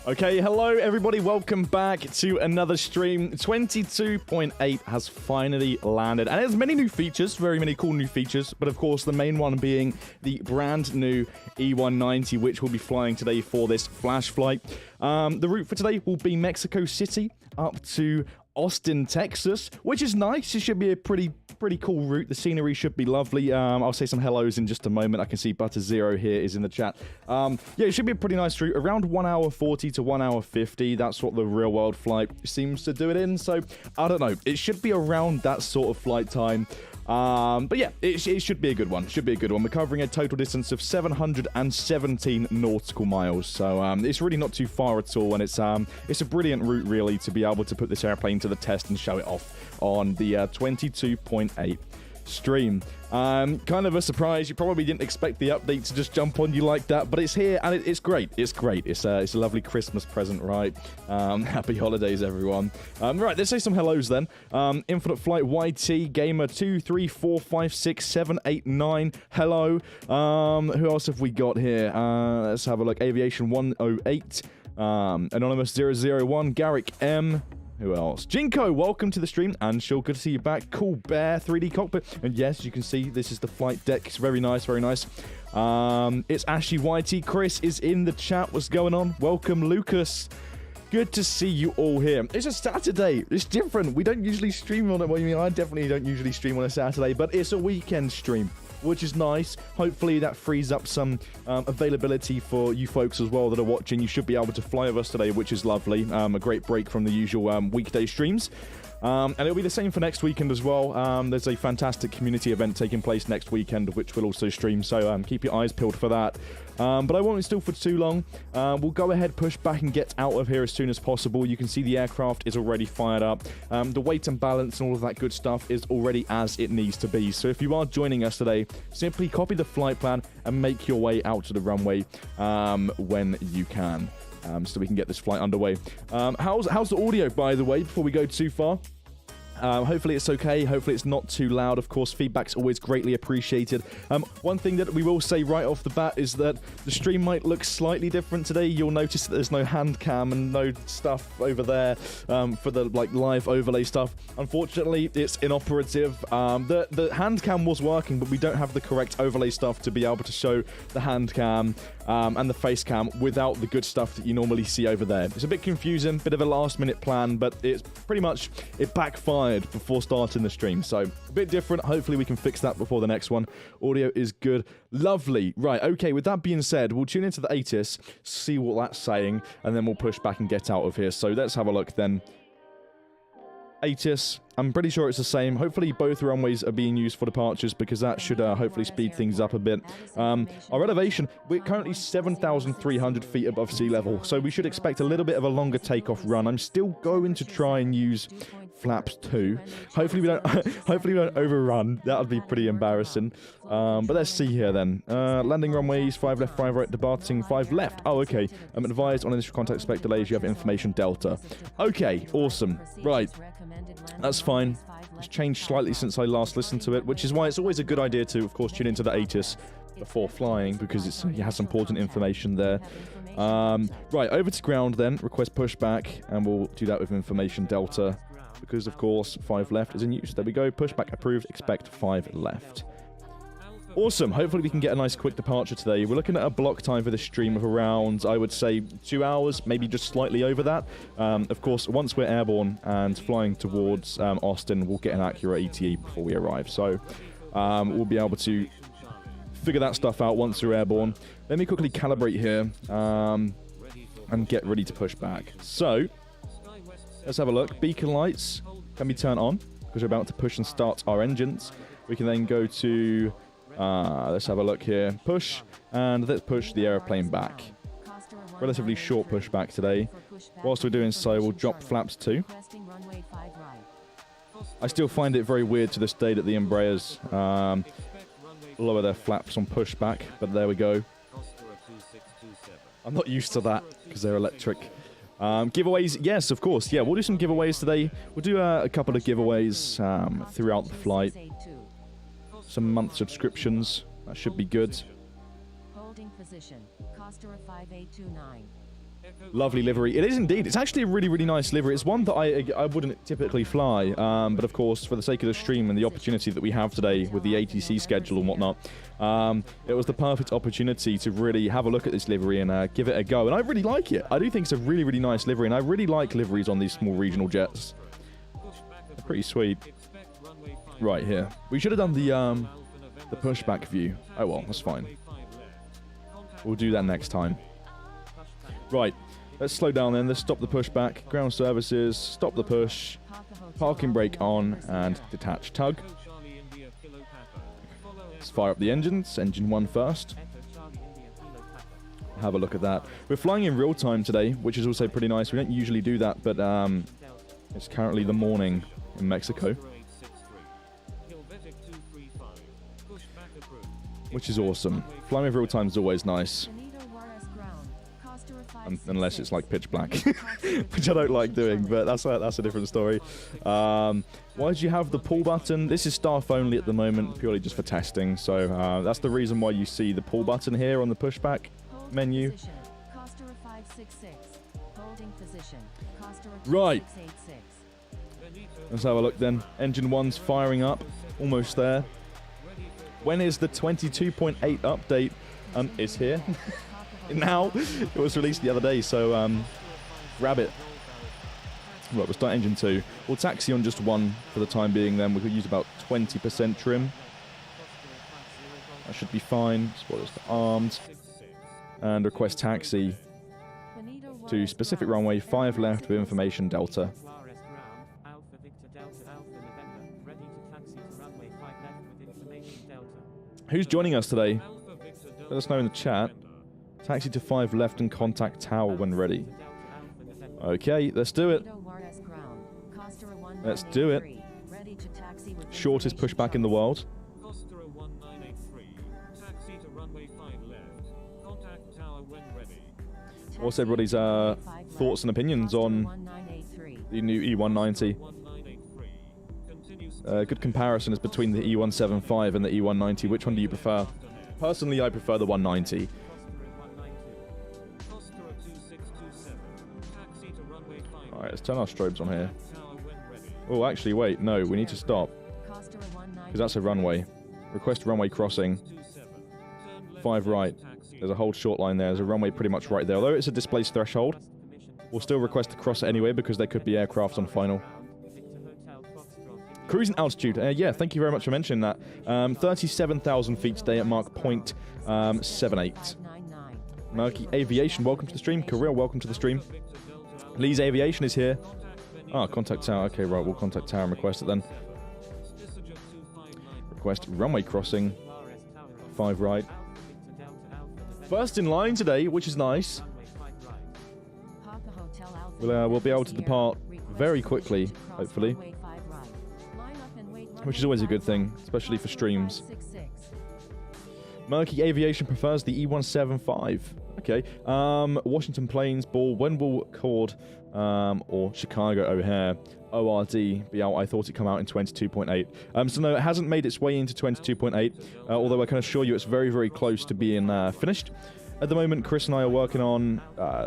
Okay, hello everybody, welcome back to another stream. 22.8 has finally landed, and it has many new features, very many cool new features, but of course the main one being the brand new E190, which will be flying today for this flash flight. The route for today will be Mexico City up to Austin, Texas, which is nice. It should be a pretty cool route. The scenery should be lovely. I'll say some hellos in just a moment. I can see Butter0 here is in the chat. Yeah, it should be a pretty nice route. Around 1 hour 40 to 1 hour 50. That's what the real world flight seems to do it in. So, I don't know. It should be around that sort of flight time. But yeah, it should be a good one. Should be a good one. We're covering a total distance of 717 nautical miles. So, it's really not too far at all. And it's a brilliant route, really, to be able to put this airplane to the test and show it off on the 22.8 stream. Kind of a surprise. You probably didn't expect the update to just jump on you like that, but it's here and it's great. It's great. It's a lovely Christmas present, right? Happy holidays, everyone. Right, let's say some hellos then. Infinite Flight YT Gamer 2345678 hello. Who else have we got here? Let's have a look. Aviation 108. Anonymous 001. Garrick M. Who else? Jinko, welcome to the stream. And Shul, good to see you back. Cool Bear 3D cockpit. And yes, you can see this is the flight deck. It's very nice, very nice. It's Ashy YT. Chris is in the chat. What's going on? Welcome, Lucas. Good to see you all here. It's a Saturday. It's different. We don't usually stream on it. Well, I mean, I definitely don't usually stream on a Saturday, but it's a weekend stream, which is nice. Hopefully that frees up some availability for you folks as well that are watching. You should be able to fly with us today, which is lovely. A great break from the usual weekday streams. And it'll be the same for next weekend as well. There's a fantastic community event taking place next weekend, which we'll also stream, so keep your eyes peeled for that. But I won't still for too long. We'll go ahead, push back, and get out of here as soon as possible. You can see the aircraft is already fired up. The weight and balance and all of that good stuff is already as it needs to be. So if you are joining us today, simply copy the flight plan and make your way out to the runway when you can. So we can get this flight underway. How's the audio, by the way, before we go too far? Hopefully it's okay. Hopefully it's not too loud. Of course, feedback's always greatly appreciated. One thing that we will say right off the bat is that the stream might look slightly different today. You'll notice that there's no hand cam and no stuff over there for the live overlay stuff. Unfortunately, it's inoperative. The hand cam was working, but we don't have the correct overlay stuff to be able to show the hand cam and the face cam without the good stuff that you normally see over there. It's a bit confusing, bit of a last minute plan, but it's pretty much, it backfired before starting the stream, so a bit different. Hopefully we can fix that before the next one. Audio is good. Lovely. Right, okay, with that being said, we'll tune into the ATIS, see what that's saying, and then we'll push back and get out of here. So let's have a look then. ATIS, I'm pretty sure it's the same. Hopefully both runways are being used for departures, because that should hopefully speed things up a bit. Our elevation, we're currently 7,300 feet above sea level, so we should expect a little bit of a longer takeoff run. I'm still going to try and use flaps 2. Hopefully we don't overrun. That would be pretty embarrassing. But let's see here then. Landing runways, 5 left, 5 right, departing 5 left. Oh, okay. I'm advised on initial contact spec delays. You have information Delta. Okay, awesome. Right. That's fine. It's changed slightly since I last listened to it, which is why it's always a good idea to, of course, tune into the ATIS before flying, because it has important information there. Right, over to ground then. Request pushback, and we'll do that with information Delta, because, of course, 5 left is in use. There we go. Pushback approved. Expect 5 left. Awesome. Hopefully we can get a nice quick departure today. We're looking at a block time for this stream of around, I would say, 2 hours, maybe just slightly over that. Of course, once we're airborne and flying towards Austin, we'll get an accurate ETA before we arrive. So we'll be able to figure that stuff out once we're airborne. Let me quickly calibrate here and get ready to push back. So let's have a look. Beacon lights can be turned on because we're about to push and start our engines. We can then go to... let's have a look here. Push, and let's push the airplane back. Relatively short pushback today. Whilst we're doing so, we'll drop flaps 2. I still find it very weird to this day that the Embraers lower their flaps on pushback, but there we go. I'm not used to that because they're electric. Giveaways, yes, of course. Yeah, we'll do some giveaways today. We'll do a couple of giveaways throughout the flight. Some month subscriptions. That should be good. Holding position. Costa 5829. Lovely livery. It is indeed. It's actually a really, really nice livery. It's one that I wouldn't typically fly, but of course, for the sake of the stream and the opportunity that we have today with the ATC schedule and whatnot, it was the perfect opportunity to really have a look at this livery and give it a go. And I really like it. I do think it's a really, really nice livery, and I really like liveries on these small regional jets. They're pretty sweet. Right here. We should have done the pushback view. Oh well, that's fine. We'll do that next time. Right. Let's slow down then. Let's stop the pushback. Ground services. Stop the push. Parking brake on and detach tug. Let's fire up the engines. Engine 1 first. Have a look at that. We're flying in real time today, which is also pretty nice. We don't usually do that, but it's currently the morning in Mexico, which is awesome. Flying in real time is always nice. Unless it's like pitch black, which I don't like doing, but that's a different story. Why did you have the pull button? This is staff only at the moment, purely just for testing. So that's the reason why you see the pull button here on the pushback menu. Right. Let's have a look then. Engine 1's firing up, almost there. When is the 22.8 update? It's here. Now, it was released the other day, so grab it. Right, we'll start engine 2. We'll taxi on just 1 for the time being then. We could use about 20% trim. That should be fine. Spoilers to armed. And request taxi to specific runway 5 left with information Delta. Who's joining us today? Let us know in the chat. Taxi to 5 left and contact tower when ready. Okay, let's do it. Let's do it. Shortest pushback in the world. What's everybody's thoughts and opinions on the new E190? Good comparison is between the E175 and the E190. Which one do you prefer? Personally, I prefer the 190. Alright, let's turn our strobes on here. Oh, actually, wait. No, we need to stop. Because that's a runway. Request runway crossing. 5 right. There's a hold short line there. There's a runway pretty much right there. Although it's a displaced threshold, we'll still request to cross it anyway because there could be aircraft on final. Cruising altitude. Yeah, thank you very much for mentioning that. 37,000 feet today at Mach 0.78. Murky Aviation, welcome to the stream. Kirill, welcome to the stream. Lee's Aviation is here. Ah, contact tower. Okay, right, we'll contact tower and request it then. Request runway crossing. 5 right. First in line today, which is nice. We'll be able to depart very quickly, hopefully. Which is always a good thing, especially for streams. Murky Aviation prefers the E175. Okay. Washington Plains Ball, when will Cord or Chicago O'Hare ORD be out? I thought it come out in 22.8. So no, it hasn't made its way into 22.8, although I can assure you it's very, very close to being finished. At the moment, Chris and I are working on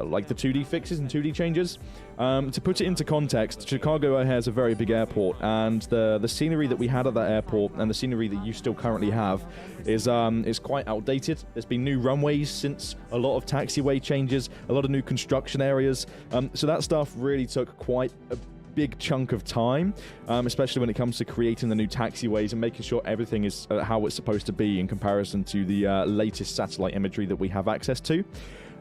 like the 2D fixes and 2D changes. To put it into context, Chicago O'Hare is a very big airport, and the scenery that we had at that airport and the scenery that you still currently have is quite outdated. There's been new runways since, a lot of taxiway changes, a lot of new construction areas. So that stuff really took quite a big chunk of time, especially when it comes to creating the new taxiways and making sure everything is how it's supposed to be in comparison to the latest satellite imagery that we have access to.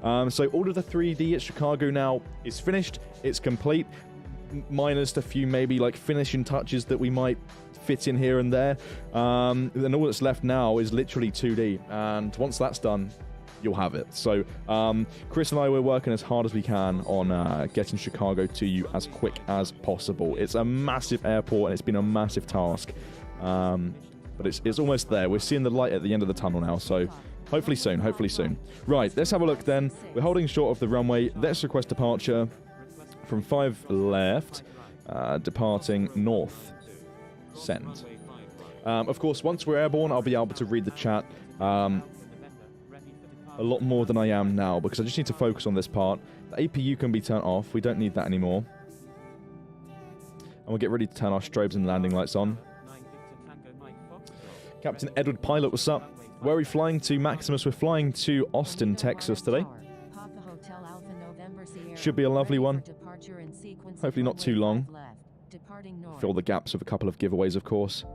So all of the 3D at Chicago now is finished. It's complete, minus a few maybe like finishing touches that we might fit in here and there. And all that's left now is literally 2D. And once that's done, you'll have it. So Chris and I, we're working as hard as we can on getting Chicago to you as quick as possible. It's a massive airport and it's been a massive task, but it's almost there. We're seeing the light at the end of the tunnel now, so hopefully soon, hopefully soon. Right, let's have a look then. We're holding short of the runway. Let's request departure from 5 left, departing north. Send. Of course, once we're airborne, I'll be able to read the chat. a lot more than I am now because I just need to focus on this part. The APU can be turned off. We don't need that anymore. And we'll get ready to turn our strobes and landing lights on. Captain Edward Pilot, what's up? Where are we flying to, Maximus? We're flying to Austin, Texas today. Should be a lovely one. Hopefully not too long. Fill the gaps with a couple of giveaways, of course.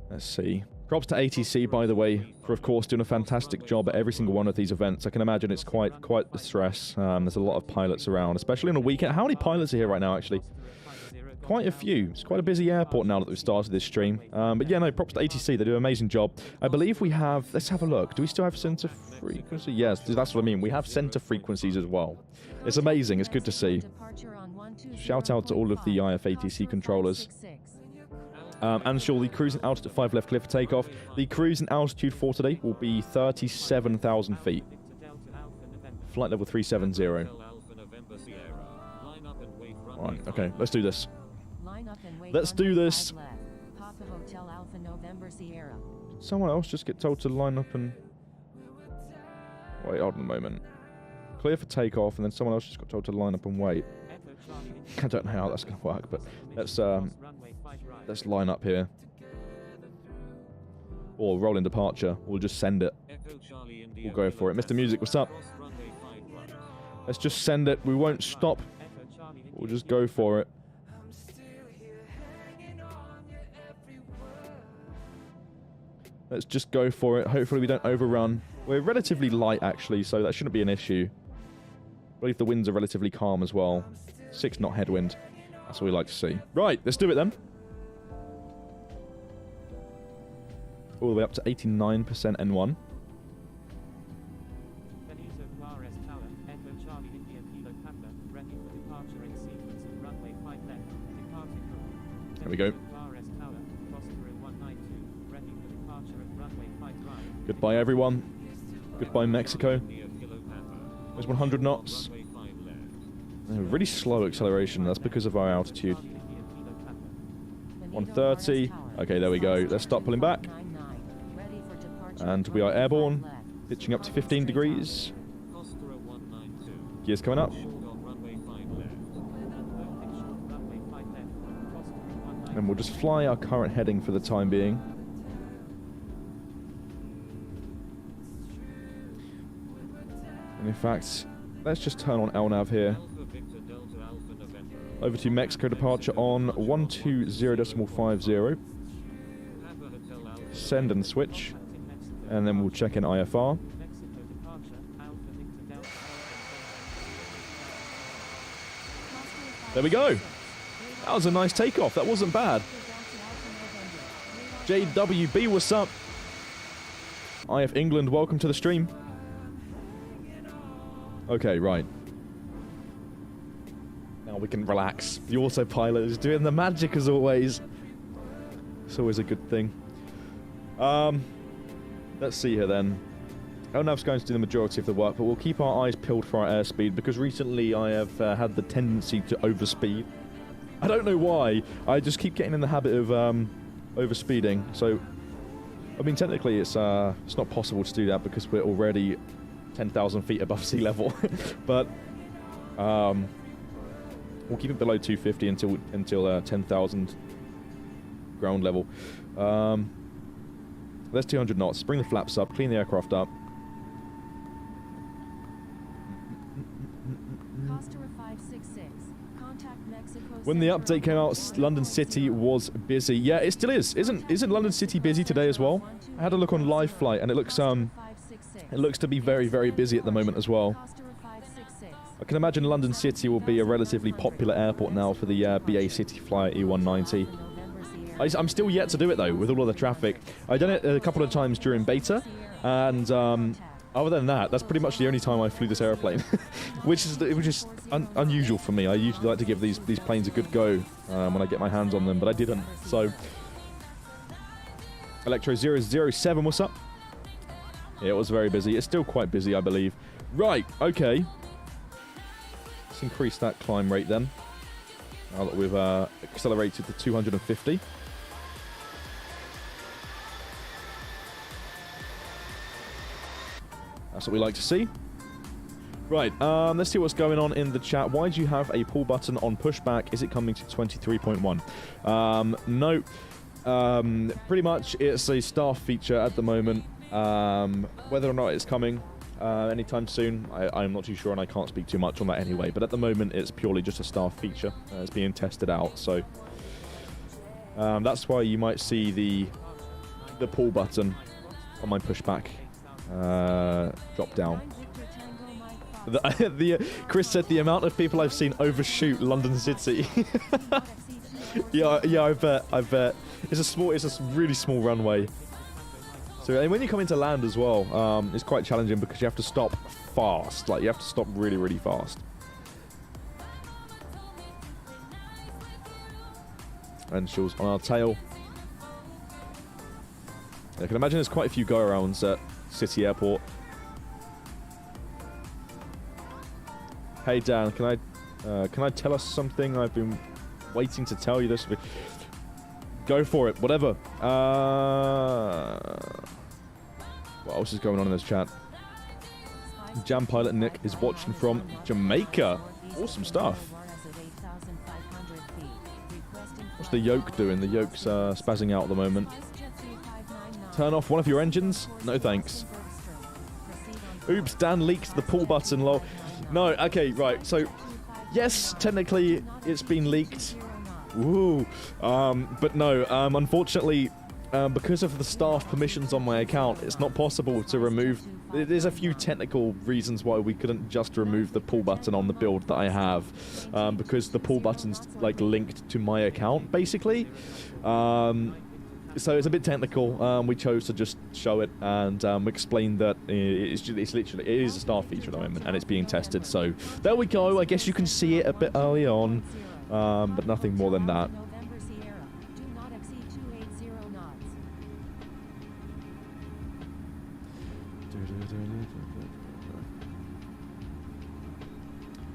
Let's see. Props to ATC, by the way, for, of course, doing a fantastic job at every single one of these events. I can imagine it's quite the stress. There's a lot of pilots around, especially on a weekend. How many pilots are here right now, actually? Quite a few. It's quite a busy airport now that we've started this stream. But yeah, no, props to ATC. They do an amazing job. I believe we have... Let's have a look. Do we still have center frequency? Yes, that's what I mean. We have center frequencies as well. It's amazing. It's good to see. Shout out to all of the IFATC controllers. And sure, the cruising altitude at 5 left clear for takeoff. The cruising altitude for today will be 37,000 feet. Flight level 370. Alright, okay, let's do this. Let's do this. Did someone else just get told to line up and... Wait, hold on a moment. Clear for takeoff, and then someone else just got told to line up and wait. I don't know how that's going to work, but let's line up here. Or roll in departure. We'll just send it. We'll go for it. Mr. Music, what's up? Let's just send it. We won't stop. We'll just go for it. Let's just go for it. Hopefully we don't overrun. We're relatively light, actually, so that shouldn't be an issue. I believe the winds are relatively calm as well. 6 knot headwind. That's what we like to see. Right, let's do it then. All the way up to 89% N1. There we go. Goodbye, everyone. Goodbye, Mexico. There's 100 knots. Really slow acceleration. That's because of our altitude. 130. Okay, there we go. Let's start pulling back. And we are airborne. Pitching up to 15 degrees. Gears coming up. And we'll just fly our current heading for the time being. And in fact, let's just turn on LNAV here. Over to Mexico departure on 120.50. Send and switch. And then we'll check in IFR. There we go. That was a nice takeoff. That wasn't bad. JWB, what's up? IF England, welcome to the stream. Okay, right. Now we can relax. The autopilot is doing the magic as always. It's always a good thing. Let's see here then. LNAV's going to do the majority of the work, but we'll keep our eyes peeled for our airspeed because recently I have had the tendency to overspeed. I don't know why. I just keep getting in the habit of overspeeding. So, I mean, technically it's not possible to do that because we're already 10,000 feet above sea level. But we'll keep it below 250 until 10,000 ground level. There's 200 knots. Bring the flaps up. Clean the aircraft up. When the update came out, London City was busy. Yeah, it still is. Isn't London City busy today as well? I had a look on Live Flight, and it looks to be very, very busy at the moment as well. I can imagine London City will be a relatively popular airport now for the BA City Flyer E190. I'm still yet to do it though, with all of the traffic. I've done it a couple of times during beta, and other than that, that's pretty much the only time I flew this airplane, which is unusual for me. I usually like to give these planes a good go when I get my hands on them, but I didn't. So, Electro007, what's up? Yeah, it was very busy. It's still quite busy, I believe. Right, okay. Let's increase that climb rate then. Now that we've accelerated to 250. That's what we like to see. Right, let's see what's going on in the chat. Why do you have a pull button on pushback? Is it coming to 23.1? No. Pretty much it's a staff feature at the moment. Whether or not it's coming anytime soon, I'm not too sure, and I can't speak too much on that anyway. But at the moment, it's purely just a staff feature. It's being tested out, so that's why you might see the pull button on my pushback drop down. Chris said the amount of people I've seen overshoot London City. yeah, I bet. It's a really small runway. So, and when you come into land as well, it's quite challenging because you have to stop fast. Like, you have to stop really, really fast. And she's on our tail. I can imagine there's quite a few go-arounds at City Airport. Hey Dan, can I tell us something? I've been waiting to tell you this. Go for it, whatever. What else is going on in this chat? Jam Pilot Nick is watching from Jamaica. Awesome stuff. What's the yoke doing? The yoke's spazzing out at the moment. Turn off one of your engines? No thanks. Oops, Dan leaked the pull button, lol. No, okay, right. So, yes, technically it's been leaked. Woo. But no, unfortunately, because of the staff permissions on my account, it's not possible to remove. There's a few technical reasons why we couldn't just remove the pull button on the build that I have, because the pull button's like linked to my account, basically. So it's a bit technical. We chose to just show it and explain that it is a staff feature at the moment and it's being tested. So there we go. I guess you can see it a bit early on, but nothing more than that.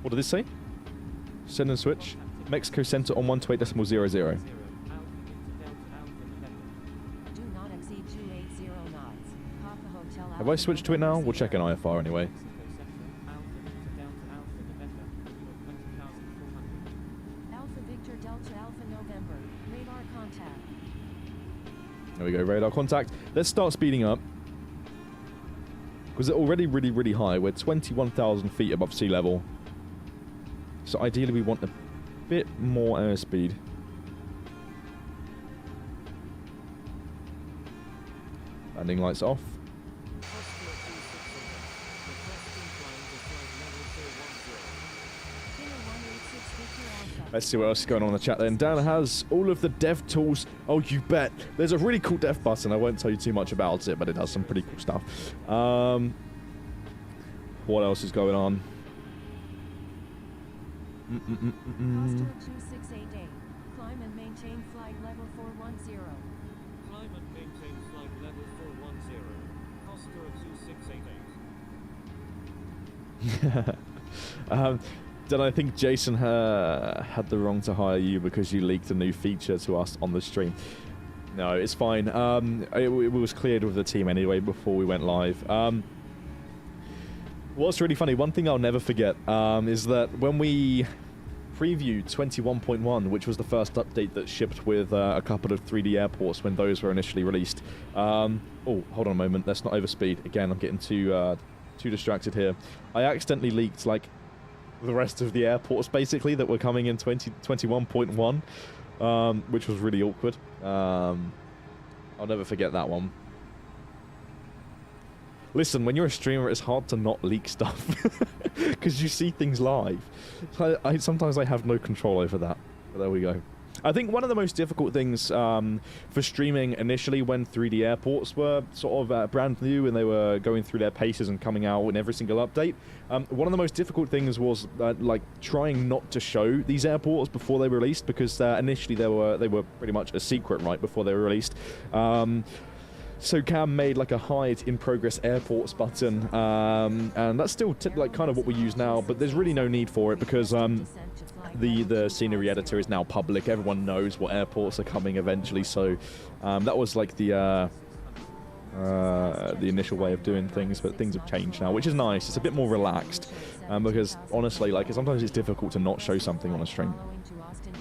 What did this say? Send and switch. Mexico Center on 128.00. Have I switched to it now? We'll check an IFR anyway. There we go, radar contact. Let's start speeding up. Because it's already really, really high. We're 21,000 feet above sea level. So ideally we want a bit more airspeed. Landing lights off. Let's see what else is going on in the chat then. Dan has all of the dev tools. Oh, you bet. There's a really cool dev button. I won't tell you too much about it, but it does some pretty cool stuff. What else is going on? Climb and maintain flight level 410. Climb and maintain flight level 410. Oscar 2688. Then I think Jason had the wrong to hire you because you leaked a new feature to us on the stream. No, it's fine. It was cleared with the team anyway before we went live. What's really funny, one thing I'll never forget is that when we previewed 21.1, which was the first update that shipped with a couple of 3D airports when those were initially released. Oh, hold on a moment. Let's not overspeed. Again, I'm getting too distracted here. I accidentally leaked, like, the rest of the airports basically that were coming in 21.1, which was really awkward. I'll never forget that one. Listen, when you're a streamer, it's hard to not leak stuff because you see things live. Sometimes I have no control over that, but there we go. I think one of the most difficult things for streaming initially when 3D airports were sort of brand new and they were going through their paces and coming out in every single update, one of the most difficult things was like trying not to show these airports before they were released, because initially they were pretty much a secret right before they were released. So Cam made like a hide in progress airports button, and that's still like kind of what we use now, but there's really no need for it because the scenery editor is now public. Everyone knows what airports are coming eventually, so that was like the the initial way of doing things, but things have changed now, which is nice. It's a bit more relaxed, because honestly, like sometimes it's difficult to not show something on a stream. Following to austin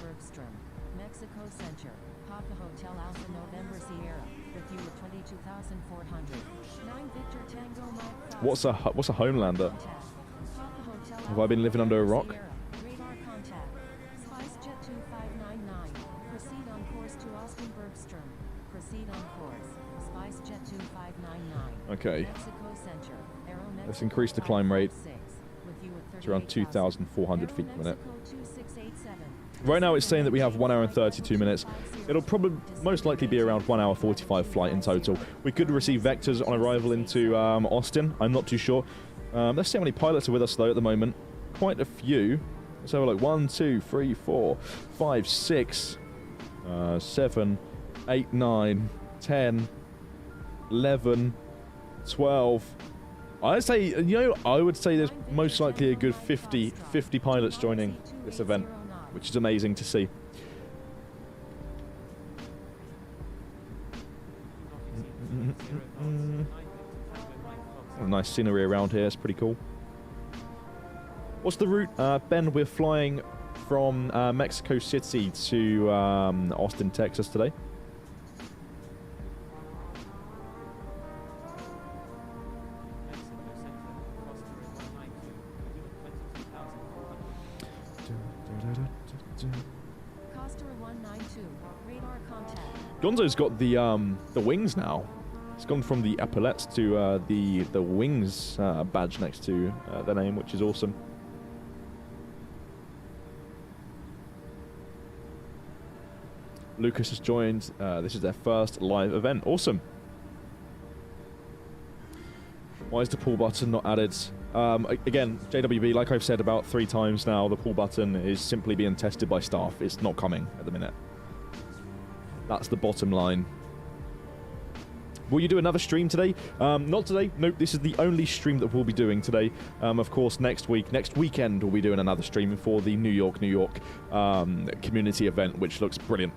Mexico Center, Papa Hotel Alpha November Sierra, with you at 22,400. 9 Victor Tango Mike. What's a Homelander? Papa Hotel Have I been living under a rock? Sierra, radar contact. SpiceJet 2599. Proceed on course to Austin Bergstrom. Proceed on course. SpiceJet 2599. Okay. Mexico Center. Let's increase the climb rate. It's around 2,400 feet per minute. Right now it's saying that we have 1 hour and 32 minutes. It'll probably most likely be around 1 hour 45 flight in total. We could receive vectors on arrival into Austin. I'm not too sure. Let's see how many pilots are with us though at the moment. Quite a few. Let's have a look. 1, 2, 3, 4, 5, 6, 7, 8, 9, 10, 11, 12. I'd say, I would say there's most likely a good 50 pilots joining this event, which is amazing to see. Nice scenery around here, it's pretty cool. What's the route? Ben, we're flying from Mexico City to Austin, Texas today. Gonzo's got the wings now. It's gone from the epaulets to the wings badge next to the name, which is awesome. Lucas has joined. This is their first live event. Awesome. Why is the pull button not added? Again, JWB, like I've said about 3 times now, the pull button is simply being tested by staff. It's not coming at the minute. That's the bottom line. Will you do another stream today? Not today. Nope, this is the only stream that we'll be doing today. Of course, next weekend, we'll be doing another stream for the New York community event, which looks brilliant.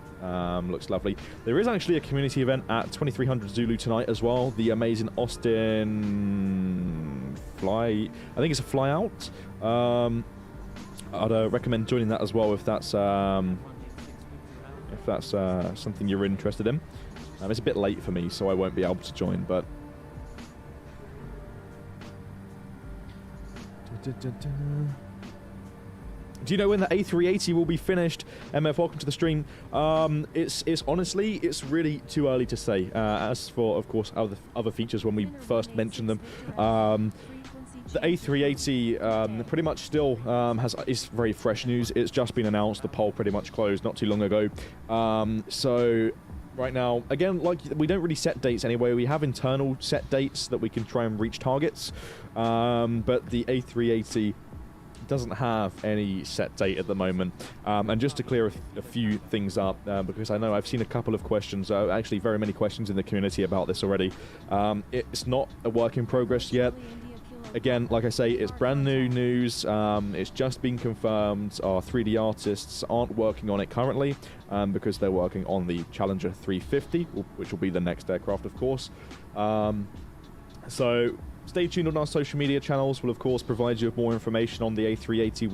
Looks lovely. There is actually a community event at 2300 Zulu tonight as well. The amazing Austin I think it's a fly out. I'd recommend joining that as well if that's something you're interested in. It's a bit late for me, so I won't be able to join, but... Do you know when the A380 will be finished? MF, welcome to the stream. It's honestly, it's really too early to say. As for, of course, other features when we first mentioned them. The A380 pretty much still is very fresh news. It's just been announced. The poll pretty much closed not too long ago. So... Right now, again, like we don't really set dates anyway. We have internal set dates that we can try and reach targets, but the A380 doesn't have any set date at the moment. And just to clear a few things up, because I know I've seen a couple of questions, actually very many questions in the community about this already. It's not a work in progress yet. Again, like I say, it's brand new news. It's just been confirmed. Our 3D artists aren't working on it currently because they're working on the Challenger 350, which will be the next aircraft, of course. So stay tuned on our social media channels. We'll, of course, provide you with more information on the A380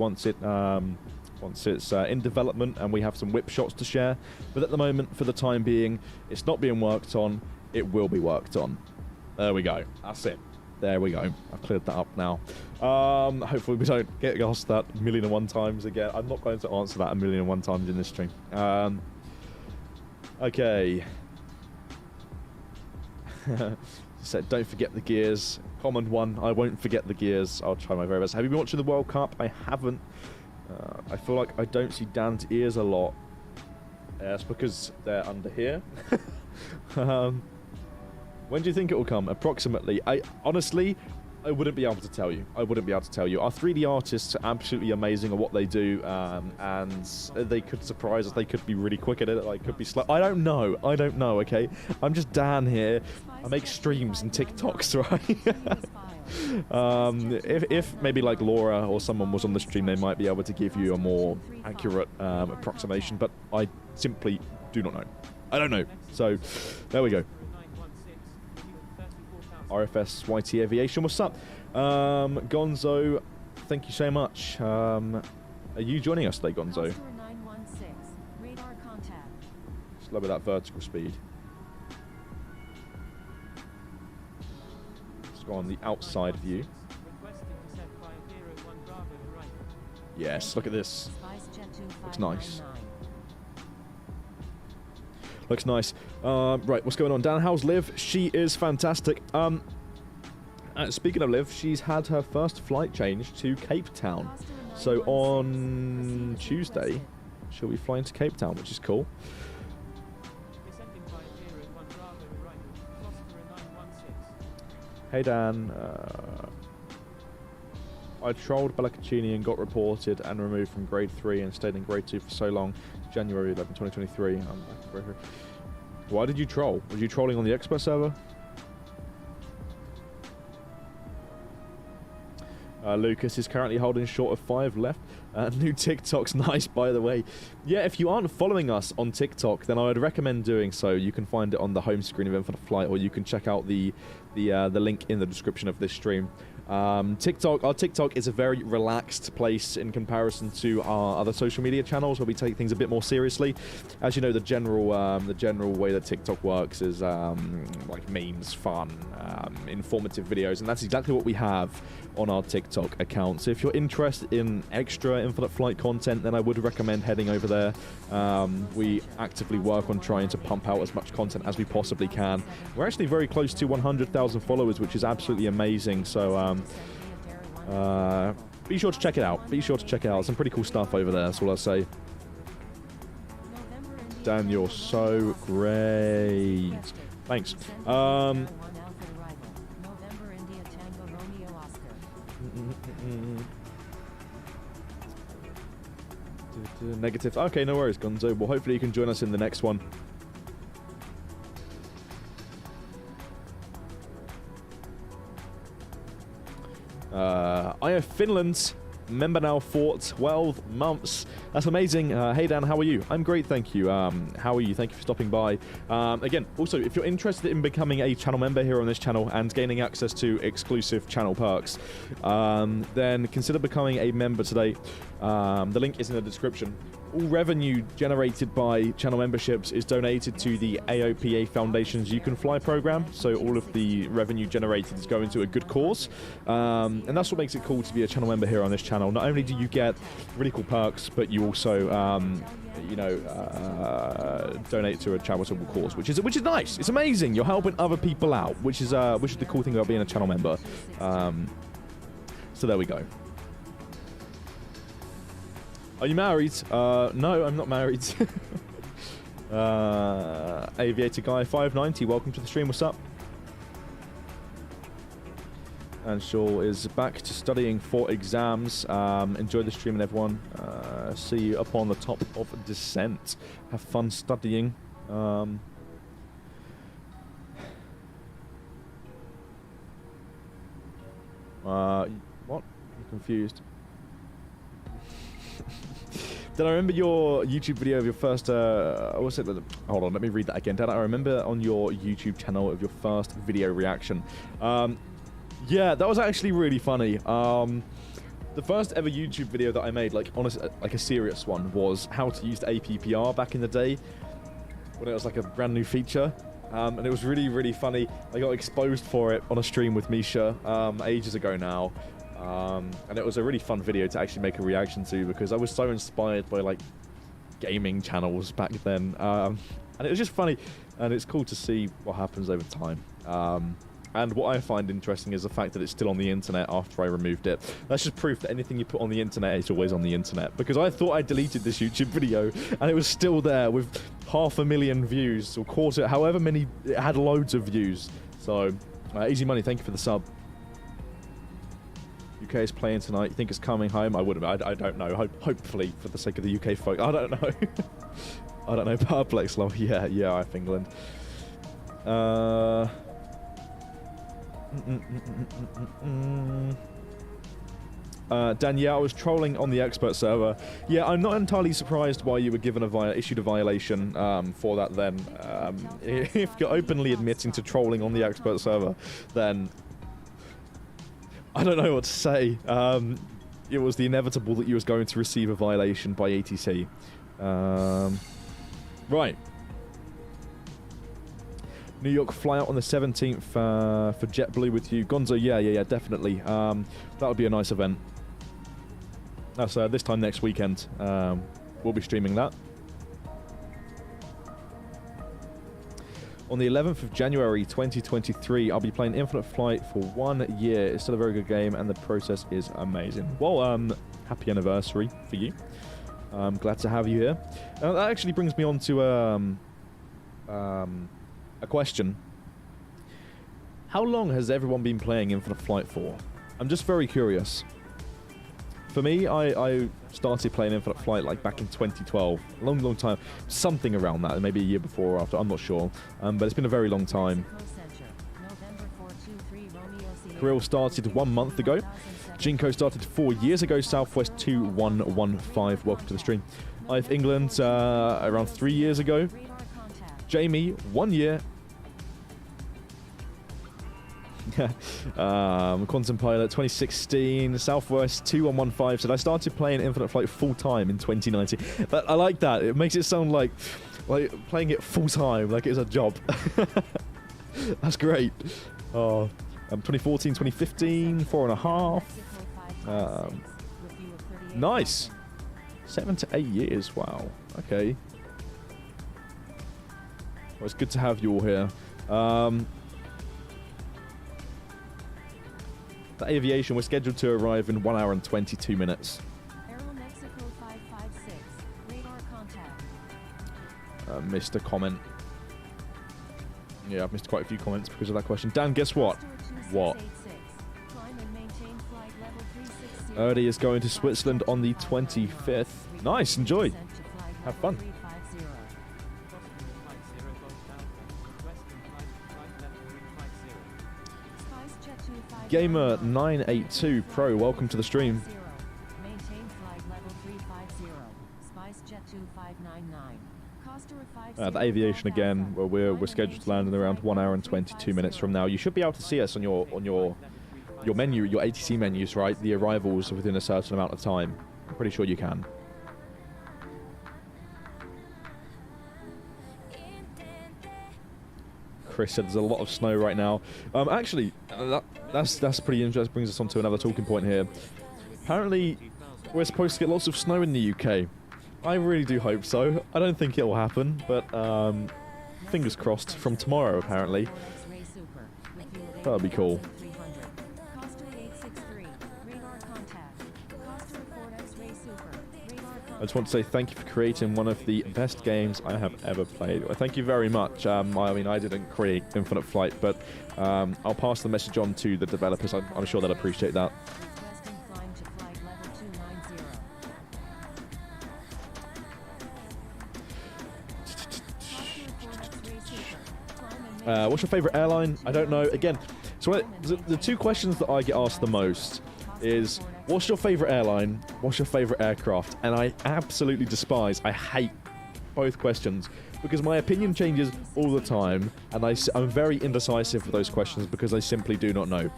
once it's in development and we have some whip shots to share. But at the moment, for the time being, it's not being worked on. It will be worked on. There we go. That's it. There we go. I've cleared that up now. Hopefully we don't get asked that 1,000,001 times again. I'm not going to answer that 1,000,001 times in this stream. Okay. Said, don't forget the gears. Common one. I won't forget the gears. I'll try my very best. Have you been watching the World Cup? I haven't. I feel like I don't see Dan's ears a lot. That's because they're under here. When do you think it will come? Approximately. Honestly, I wouldn't be able to tell you. Our 3D artists are absolutely amazing at what they do, and they could surprise us. They could be really quick at it. They could be slow. I don't know. Okay, I'm just Dan here. I make streams and TikToks, right? If maybe like Laura or someone was on the stream, they might be able to give you a more accurate approximation. But I simply do not know. I don't know. So there we go. RFS YT Aviation. What's up? Gonzo, thank you so much. Are you joining us today, Gonzo? Cluster 916, radar contact. Just lower that vertical speed. Let's go on the outside view. Yes, look at this. Looks nice. Looks nice. Right, what's going on? Dan, how's Liv? She is fantastic. Speaking of Liv, she's had her first flight change to Cape Town. So on Tuesday, she'll be flying to Cape Town, which is cool. Hey Dan, I trolled 𝗛𝗏𝗡𝗍𝗔 and got reported and removed from grade 3 and stayed in grade 2 for so long. January 11, 2023. Why did you troll? Were you trolling on the expert server? Lucas is currently holding short of 5 left. New TikTok's nice, by the way. Yeah, if you aren't following us on TikTok, then I would recommend doing so. You can find it on the home screen of Infinite Flight, or you can check out the link in the description of this stream. Our TikTok is a very relaxed place in comparison to our other social media channels where we take things a bit more seriously. As you know, the general way that TikTok works is like memes, fun, informative videos, and that's exactly what we have on our TikTok account. So if you're interested in extra Infinite Flight content, then I would recommend heading over there. We actively work on trying to pump out as much content as we possibly can. We're actually very close to 100,000 followers, which is absolutely amazing. So be sure to check it out. Be sure to check it out. Some pretty cool stuff over there, that's all I'll say. Dan, you're so great. Thanks. Negative. Okay, no worries, Gonzo. Well, hopefully you can join us in the next one. I have Finland member now for 12 months. That's amazing. Hey Dan, how are you? I'm great, thank you. How are you? Thank you for stopping by. Again, also, if you're interested in becoming a channel member here on this channel and gaining access to exclusive channel perks, then consider becoming a member today. The link is in the description. All revenue generated by channel memberships is donated to the AOPA Foundation's You Can Fly program, so all of the revenue generated is going to a good cause, and that's what makes it cool to be a channel member here on this channel. Not only do you get really cool perks, but you also, donate to a charitable cause, which is nice. It's amazing. You're helping other people out, which is the cool thing about being a channel member. So there we go. Are you married? No, I'm not married. Aviator Guy 590, welcome to the stream. What's up? And Shaw is back to studying for exams. Enjoy the stream, and everyone. See you up on the top of descent. Have fun studying. What? I'm confused. Did I remember your YouTube video of your first, what's it? Hold on, let me read that again. Did I remember on your YouTube channel of your first video reaction? Yeah, that was actually really funny. The first ever YouTube video that I made, like, honestly, like a serious one, was how to use the APPR back in the day, when it was like a brand new feature. And it was really, really funny. I got exposed for it on a stream with Misha, ages ago now. And it was a really fun video to actually make a reaction to, because I was so inspired by like gaming channels back then, and it was just funny, and it's cool to see what happens over time. And what I find interesting is the fact that it's still on the internet after I removed it. That's just proof that anything you put on the internet is always on the internet, because I thought I deleted this YouTube video and it was still there with 500,000 views, or quarter, however many, it had loads of views. So easy money, thank you for the sub. UK is playing tonight. You think it's coming home? I don't know. Hopefully, for the sake of the UK folk. I don't know. I don't know. Perplex, love. Yeah, I think England. Danielle, I was trolling on the expert server. Yeah, I'm not entirely surprised why you were given issued a violation for that then. If you're openly admitting to trolling on the expert server, then I don't know what to say. It was the inevitable that you was going to receive a violation by ATC. Right. New York fly out on the 17th for JetBlue with you. Gonzo, yeah, definitely. That would be a nice event. That's this time next weekend. We'll be streaming that. On the 11th of January 2023, I'll be playing Infinite Flight for 1 year. It's still a very good game, and the process is amazing. Well, happy anniversary for you. I'm glad to have you here. That actually brings me on to a question. How long has everyone been playing Infinite Flight for? I'm just very curious. For me, I started playing Infinite Flight like back in 2012. A long time. Something around that. Maybe a year before or after. I'm not sure. But it's been a very long time. Kirill started 1 month ago. Jinko started 4 years ago. Southwest 2115. Welcome to the stream. I've England around 3 years ago. Jamie, 1 year. Quantum Pilot 2016. Southwest 2115 said I started playing Infinite Flight full time in 2019. But I like that. It makes it sound like playing it full time, like it's a job. That's great. 2014, 2015, 4.5. Nice. 7 to 8 years. Wow. Okay. Well, it's good to have you all here. The aviation, we're scheduled to arrive in 1 hour and 22 minutes. Mexico 556, radar contact. Missed a comment. Yeah, I've missed quite a few comments because of that question. Dan, guess what? What? Erdy is going to Switzerland on the 25th. Nice, enjoy. Have fun. Gamer982 Pro, welcome to the stream. The aviation again, where we're scheduled to land in around 1 hour and 22 minutes from now. You should be able to see us on your menu, your ATC menus, right? The arrivals within a certain amount of time. I'm pretty sure you can. Chris said there's a lot of snow right now. Actually, that's pretty interesting. Brings us on to another talking point here. Apparently, we're supposed to get lots of snow in the UK. I really do hope so. I don't think it will happen, but fingers crossed from tomorrow, apparently. That would be cool. I just want to say thank you for creating one of the best games I have ever played. Well, thank you very much. I mean, I didn't create Infinite Flight, but I'll pass the message on to the developers. I'm sure they'll appreciate that. What's your favorite airline? I don't know. Again, so the two questions that I get asked the most is, what's your favorite airline? What's your favorite aircraft? And I absolutely I hate both questions because my opinion changes all the time, and I'm very indecisive with those questions because I simply do not know.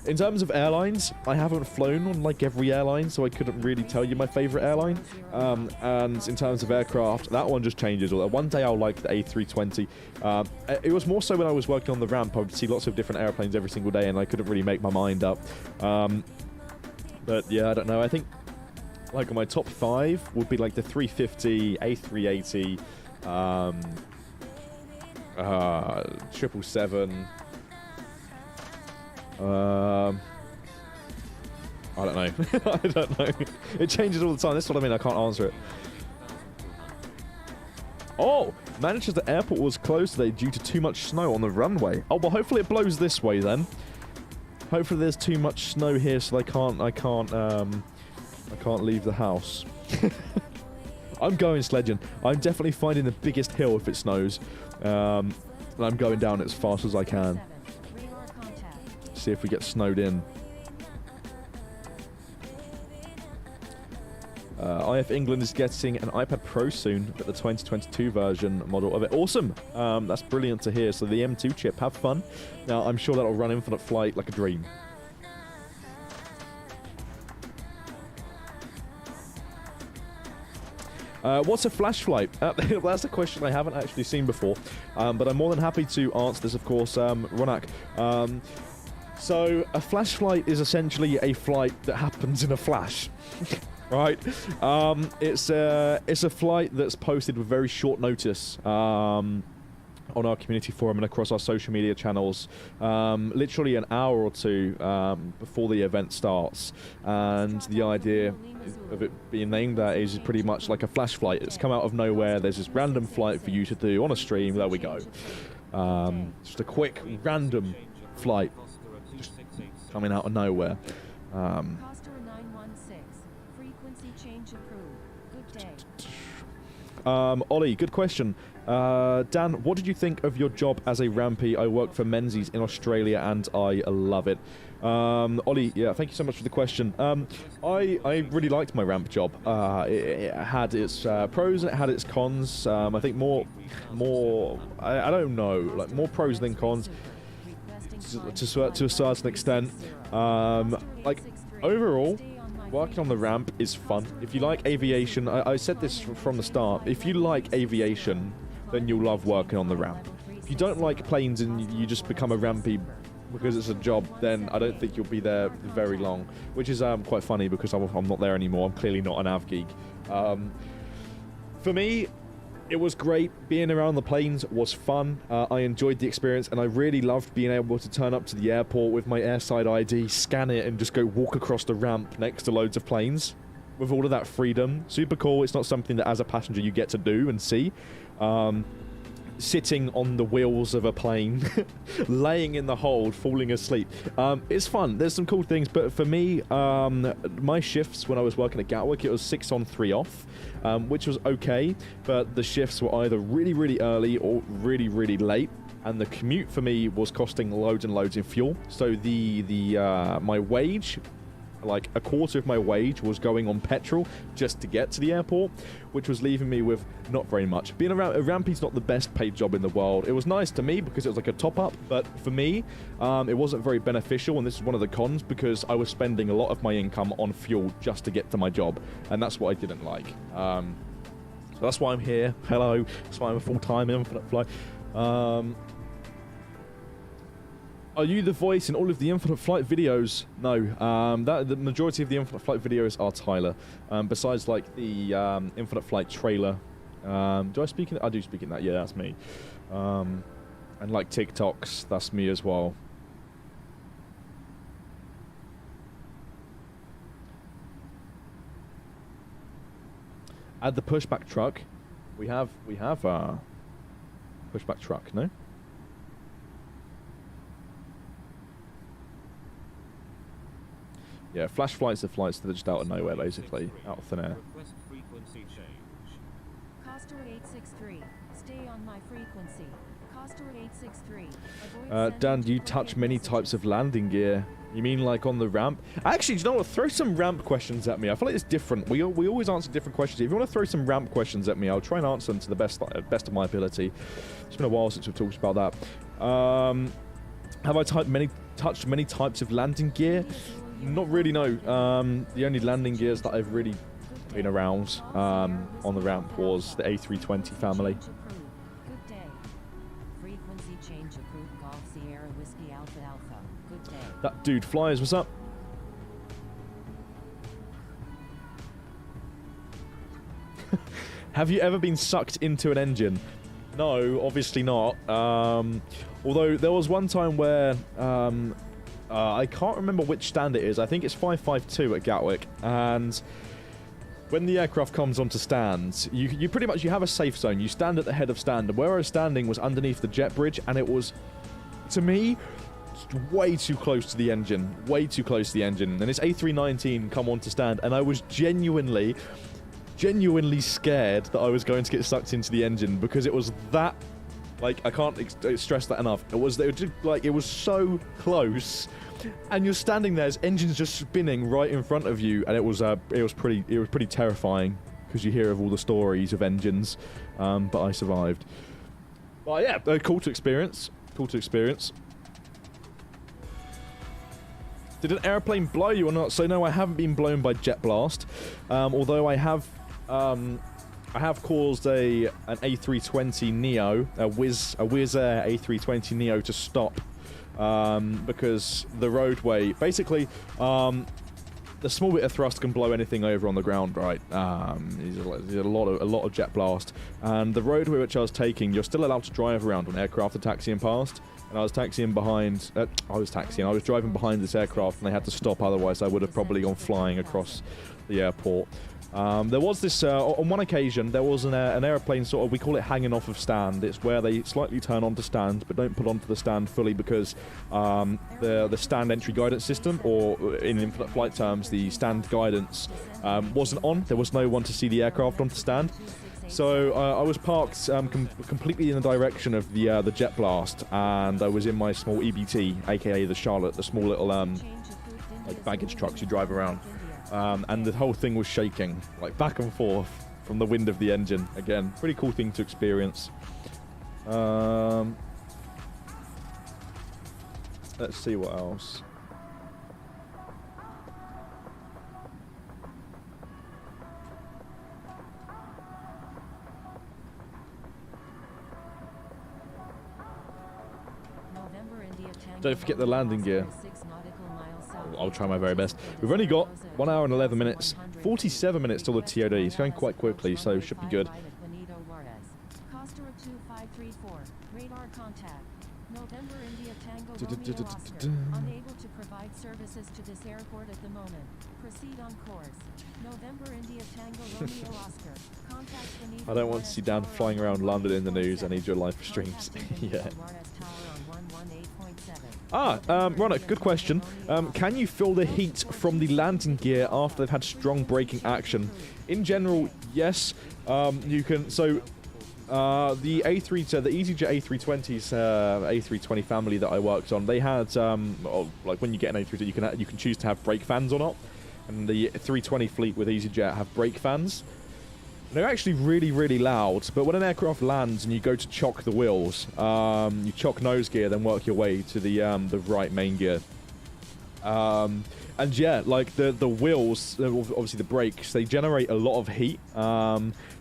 In terms of airlines, I haven't flown on like every airline, so I couldn't really tell you my favorite airline. And in terms of aircraft, that one just changes. One day I'll like the A320. It was more so when I was working on the ramp, I would see lots of different airplanes every single day, and I couldn't really make my mind up. But yeah, I don't know. I think like my top 5 would be like the 350, A380, 777. I don't know. I don't know. It changes all the time. That's what I mean. I can't answer it. Oh, Manchester Airport was closed today due to too much snow on the runway. Oh, well, hopefully it blows this way then. Hopefully there's too much snow here, so I can't leave the house. I'm going sledging. I'm definitely finding the biggest hill if it snows. And I'm going down as fast as I can. See if we get snowed in. IF England is getting an iPad Pro soon, but the 2022 version model of it. Awesome. That's brilliant to hear. So the M2 chip, have fun. Now, I'm sure that'll run Infinite Flight like a dream. What's a flash flight? That's a question I haven't actually seen before, but I'm more than happy to answer this, of course, Ronak. So a flash flight is essentially a flight that happens in a flash, right? It's a flight that's posted with very short notice on our community forum and across our social media channels, literally an hour or two before the event starts. And the idea of it being named that is pretty much like a flash flight. It's come out of nowhere. There's this random flight for you to do on a stream. There we go. Just a quick random flight just coming out of nowhere. Ollie, good question. Dan, what did you think of your job as a rampy? I work for Menzies in Australia and I love it. Ollie, yeah, thank you so much for the question. I really liked my ramp job. It had its pros and it had its cons. I think I don't know, like more pros than cons to a certain extent. Like overall, working on the ramp is fun. If you like aviation, I said this from the start, if you like aviation, then you'll love working on the ramp. If you don't like planes and you just become a rampy because it's a job, then I don't think you'll be there very long, which is quite funny because I'm not there anymore. I'm clearly not an av geek. For me, it was great. Being around the planes was fun. I enjoyed the experience, and I really loved being able to turn up to the airport with my airside ID, scan it, and just go walk across the ramp next to loads of planes with all of that freedom. Super cool. It's not something that as a passenger you get to do and see. Sitting on the wheels of a plane, laying in the hold, falling asleep. It's fun. There's some cool things, but for me, my shifts when I was working at Gatwick, it was 6 on 3 off, which was okay, but the shifts were either really, really early or really, really late, and the commute for me was costing loads and loads in fuel. So my wage, like a quarter of my wage was going on petrol just to get to the airport, which was leaving me with not very much. Being a rampy's not the best paid job in the world. It was nice to me because it was like a top up, but for me, it wasn't very beneficial, and this is one of the cons because I was spending a lot of my income on fuel just to get to my job, and that's what I didn't like. So that's why I'm here. Hello. That's why I'm a full-time Infinite Flight. Are you the voice in all of the Infinite Flight videos? No. The majority of the Infinite Flight videos are Tyler. Besides, like, the Infinite Flight trailer. Do I speak in that? I do speak in that. Yeah, that's me. And, like, TikToks, that's me as well. Add the pushback truck. We have pushback truck, no? Yeah, flash flights are flights that are just out of nowhere, basically. Out of thin air. Coster 863, stay on my frequency. Coster 863. Dan, do you touch many types of landing gear? You mean like on the ramp? Actually, do you know what? Throw some ramp questions at me. I feel like it's different. We always answer different questions. If you want to throw some ramp questions at me, I'll try and answer them to the best of my ability. It's been a while since we've talked about that. Have I touched many types of landing gear? Not really, no. The only landing gears that I've really been around on the ramp was the A320 family. Good day. Frequency change approved. Golf Sierra Whiskey Alpha Alpha. Good day. That dude flies, what's up? Have you ever been sucked into an engine? No, obviously not. Although there was one time where I can't remember which stand it is. I think it's 552 at Gatwick. And when the aircraft comes onto stand, you pretty much, you have a safe zone. You stand at the head of stand. And where I was standing was underneath the jet bridge. And it was, to me, way too close to the engine. Way too close to the engine. And this A319 come onto stand. And I was genuinely scared that I was going to get sucked into the engine because it was that Like, I can't stress that enough. It was so close, and you're standing there, engines just spinning right in front of you, and it was pretty terrifying because you hear of all the stories of engines, but I survived. But yeah, cool to experience. Cool to experience. Did an airplane blow you or not? So no, I haven't been blown by jet blast, although I have caused an A320neo, a Wizz Air A320neo to stop because the roadway, basically, the small bit of thrust can blow anything over on the ground, right? There's a lot of jet blast, and the roadway which I was taking, you're still allowed to drive around when aircraft are taxiing past. And I was taxiing behind. I was driving behind this aircraft, and they had to stop. Otherwise, I would have probably gone flying across the airport. There was this on one occasion. There was an airplane sort of, we call it hanging off of stand. It's where they slightly turn onto stand, but don't put onto the stand fully because the stand entry guidance system, or in infinite flight terms, the stand guidance wasn't on. There was no one to see the aircraft onto stand. So I was parked completely in the direction of the jet blast, and I was in my small EBT, aka the Charlotte, the small little like baggage trucks you drive around, and the whole thing was shaking like back and forth from the wind of the engine. Again, pretty cool thing to experience. Let's see what else. Don't forget the landing gear. I'll try my very best. We've only got 1 hour and 11 minutes, 47 minutes till the TOD. It's going quite quickly, so it should be good. Unable to provide services to this airport at the moment. Proceed on course. November India Tango Romeo Oscar. Contact Benito. I don't want to see Dan flying around London in the news. I need your live streams. Yeah. Ronald, good question. Can you feel the heat from the landing gear after they've had strong braking action? In general, yes. You can. So. The A3, the EasyJet A320s, A320 family that I worked on, they had, like when you get an A320, you can choose to have brake fans or not. And the 320 fleet with EasyJet have brake fans. They're actually really, really loud, but when an aircraft lands and you go to chock the wheels, you chock nose gear, then work your way to the right main gear. And yeah, like the wheels, obviously the brakes, they generate a lot of heat.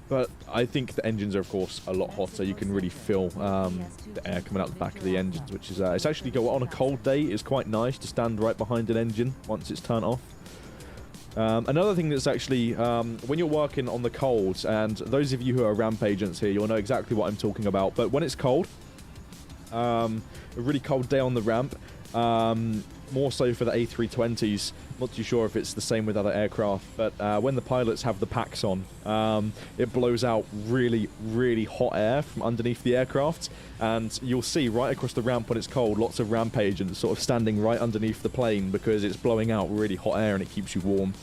But I think the engines are, of course, a lot hotter. You can really feel the air coming out the back of the engines, which is it's actually on a cold day. It's quite nice to stand right behind an engine once it's turned off. Another thing that's actually when you're working on the colds, and those of you who are ramp agents here, you'll know exactly what I'm talking about. But when it's cold, a really cold day on the ramp, more so for the A320s. Not too sure if it's the same with other aircraft, but when the pilots have the packs on, it blows out really, really hot air from underneath the aircraft, and you'll see right across the ramp when it's cold, lots of ramp agents sort of standing right underneath the plane because it's blowing out really hot air and it keeps you warm.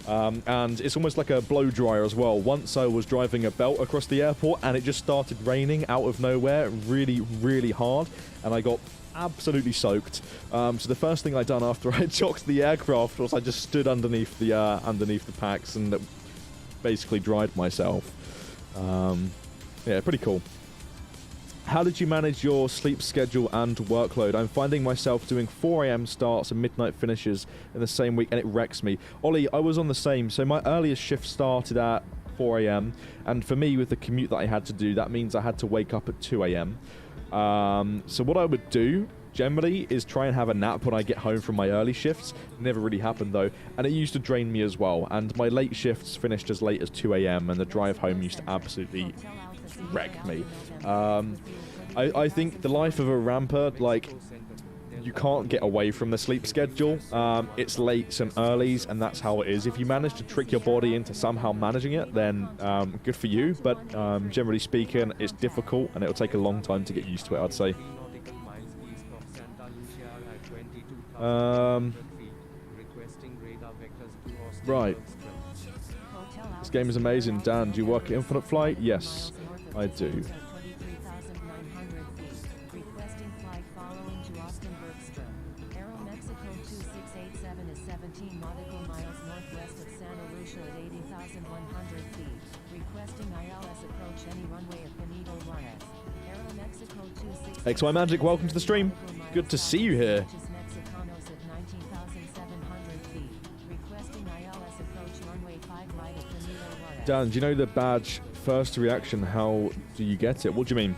And it's almost like a blow dryer as well. Once I was driving a belt across the airport and it just started raining out of nowhere really, really hard, and I got absolutely soaked. So the first thing I done after I chocked the aircraft was I just stood underneath the packs and basically dried myself. Yeah, pretty cool. How did you manage your sleep schedule and workload? I'm finding myself doing 4 a.m. starts and midnight finishes in the same week, and it wrecks me. Ollie, I was on the same. So my earliest shift started at 4 a.m. and for me, with the commute that I had to do, that means I had to wake up at 2 a.m. So what I would do generally is try and have a nap when I get home from my early shifts. Never really happened though, and it used to drain me as well, and my late shifts finished as late as 2 a.m. and the drive home used to absolutely wreck me. I think the life of a ramper, like, you can't get away from the sleep schedule. It's lates and earlies, and that's how it is. If you manage to trick your body into somehow managing it, then good for you, but generally speaking, it's difficult and it'll take a long time to get used to it, I'd say. Right. This game is amazing. Dan, do you work at Infinite Flight? Yes, I do. Lucia at 80,100 feet. Requesting ILS approach any runway at Benito Juarez. Aeromexico 26. 𝗖𝗛𝗔𝗡𝗚𝗏, welcome to the stream. Good to see you here. Mexicanos at 19,700 feet. Requesting ILS approach runway 5 right at Benito Juarez. Dan, do you know the badge first reaction? How do you get it? What do you mean?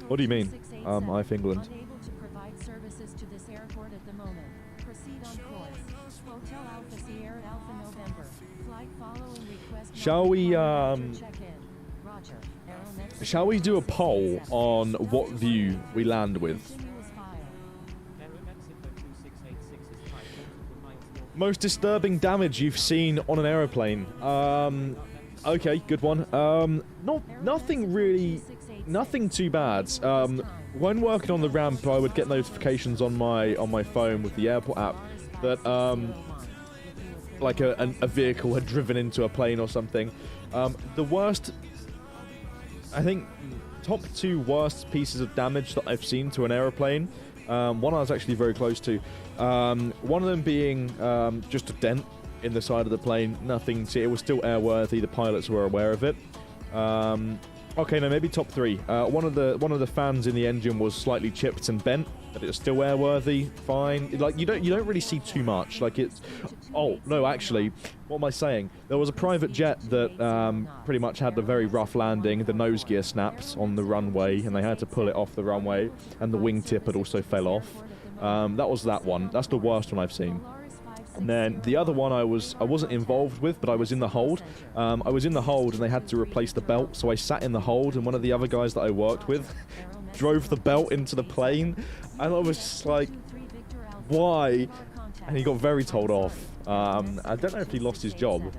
What do you mean? I've England. Unable to provide services to this airport at the moment. Proceed on course. Hotel Alpha Sierra Alpha November. Flight following request. Shall we check-in. Roger. Aeromexico shall we do a poll on what view we land with? continuous file. Most disturbing damage you've seen on an aeroplane. Okay, good one. Nothing really, nothing too bad. When working on the ramp, I would get notifications on my phone with the airport app that like a vehicle had driven into a plane or something. The worst, I think, top 2 worst pieces of damage that I've seen to an aeroplane. One I was actually very close to. One of them being just a dent in the side of the plane. Nothing. It was still airworthy. The pilots were aware of it. Okay, no, maybe top 3. One of the fans in the engine was slightly chipped and bent, but it was still airworthy. Fine. Like you don't really see too much. Like it's. Oh no, actually, what am I saying? There was a private jet that pretty much had a very rough landing. The nose gear snapped on the runway, and they had to pull it off the runway, and the wingtip had also fell off. That was that one. That's the worst one I've seen. And then the other one I wasn't involved with, but I was in the hold. I was in the hold and they had to replace the belt, so I sat in the hold, and one of the other guys that I worked with drove the belt into the plane, and I was just like, why? And he got very told off. I don't know if he lost his job.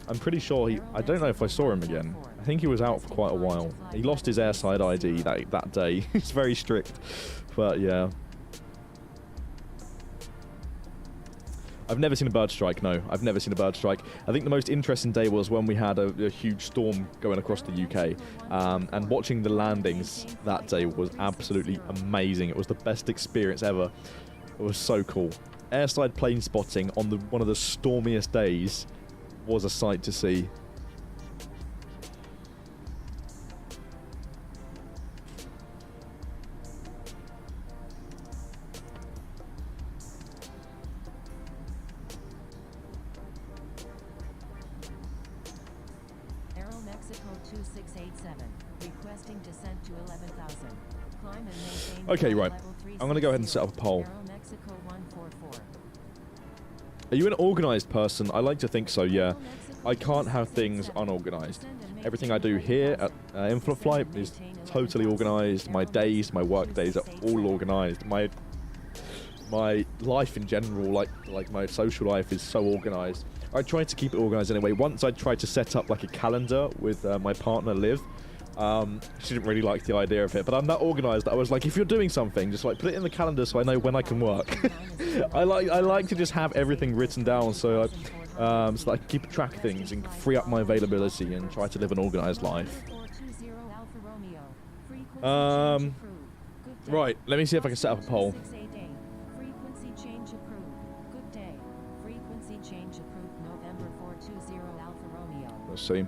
I'm pretty sure I don't know if I saw him again. I think he was out for quite a while. He lost his airside ID that day. It's very strict, but yeah. I've never seen a bird strike, no. I've never seen a bird strike. I think the most interesting day was when we had a huge storm going across the UK. And watching the landings that day was absolutely amazing. It was the best experience ever. It was so cool. Airside plane spotting on one of the stormiest days was a sight to see. Okay, right. I'm going to go ahead and set up a poll. Are you an organised person? I like to think so, yeah. I can't have things unorganised. Everything I do here at Inflight Flight is totally organised. My days, my work days are all organised. My life in general, like my social life, is so organised. I try to keep it organised anyway. Once I tried to set up like a calendar with my partner Liv. She didn't really like the idea of it, but I'm that organised that I was like, if you're doing something, just like put it in the calendar so I know when I can work. I like to just have everything written down so that I can keep track of things and free up my availability and try to live an organised life. Right, let me see if I can set up a poll. Let's see.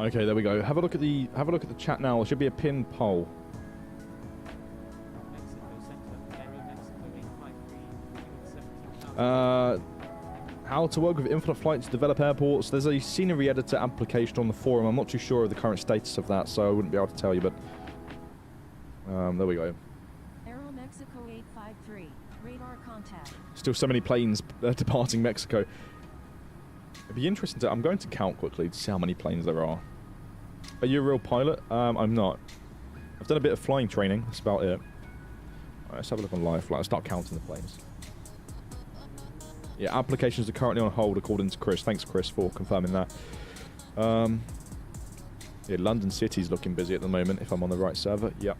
Okay, there we go. Have a look at the chat now. There should be a pinned poll. How to work with infinite flights, develop airports. There's a scenery editor application on the forum. I'm not too sure of the current status of that, so I wouldn't be able to tell you, but there we go. Aero Mexico 853, radar contact. Still so many planes departing Mexico. It'd be interesting to... I'm going to count quickly to see how many planes there are. Are you a real pilot? I'm not. I've done a bit of flying training. That's about it. Alright, let's have a look on live flight. I'll start counting the planes. Yeah, applications are currently on hold according to Chris. Thanks, Chris, for confirming that. Yeah, London City's looking busy at the moment, if I'm on the right server. Yep.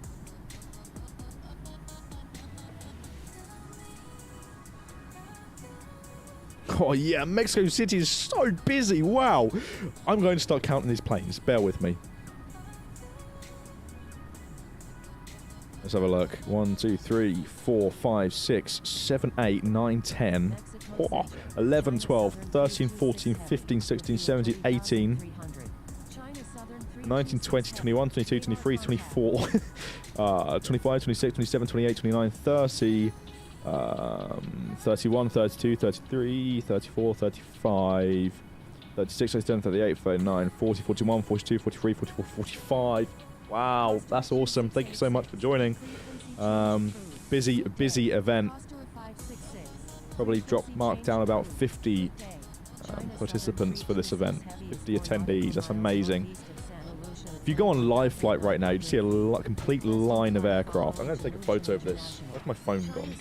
Oh, yeah, Mexico City is so busy. Wow. I'm going to start counting these planes. Bear with me. Let's have a look. 1, 2, 3, 4, 5, 6, 7, 8, 9, 10, 11, 12, 13, 14, 15, 16, 17, 18, 19, 20, 21, 22, 23, 24, 25, 26, 27, 28, 29, 30, 31, 32, 33, 34, 35, 36, 37, 38, 39, 40, 41, 42, 43, 44, 45. Wow, that's awesome. Thank you so much for joining. Busy event. Probably marked down about 50 participants for this event. 50 attendees. That's amazing. If you go on live flight right now, you'd see a complete line of aircraft. I'm going to take a photo of this. Where's my phone gone?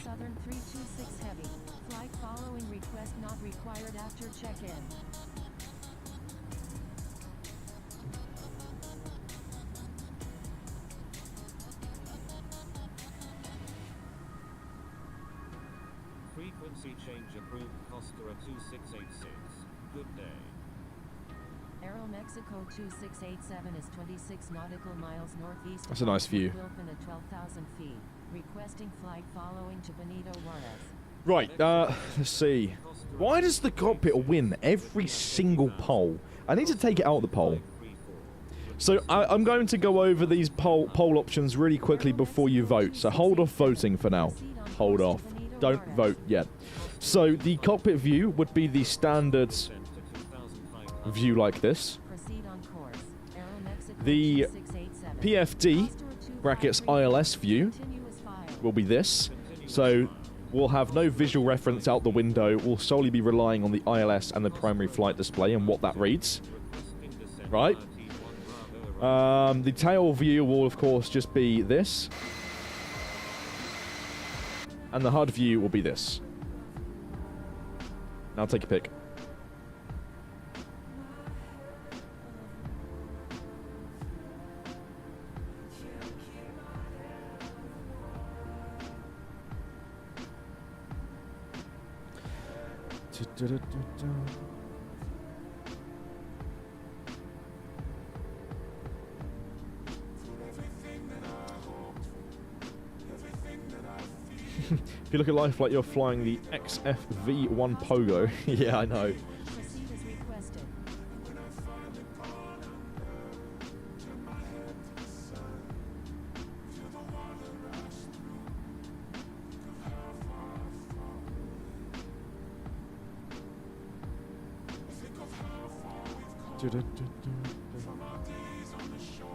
Frequency change approved, Costa 2686. Good day. Aero Mexico 2687 is 26 nautical miles northeast. That's a nice view. At 12,000 feet. Requesting flight following to Benito Juarez. Right, let's see. Why does the cockpit win every single poll? I need to take it out of the poll. So I'm going to go over these poll options really quickly before you vote. So hold off voting for now. Hold off. Don't vote yet. So the cockpit view would be the standard view like this. The PFD brackets ILS view will be this. So we'll have no visual reference out the window. We'll solely be relying on the ILS and the primary flight display and what that reads. Right? The tail view will of course just be this. And the HUD view will be this. Now take a pick. If you look at life like you're flying the XFV-1 Pogo. Yeah, I know.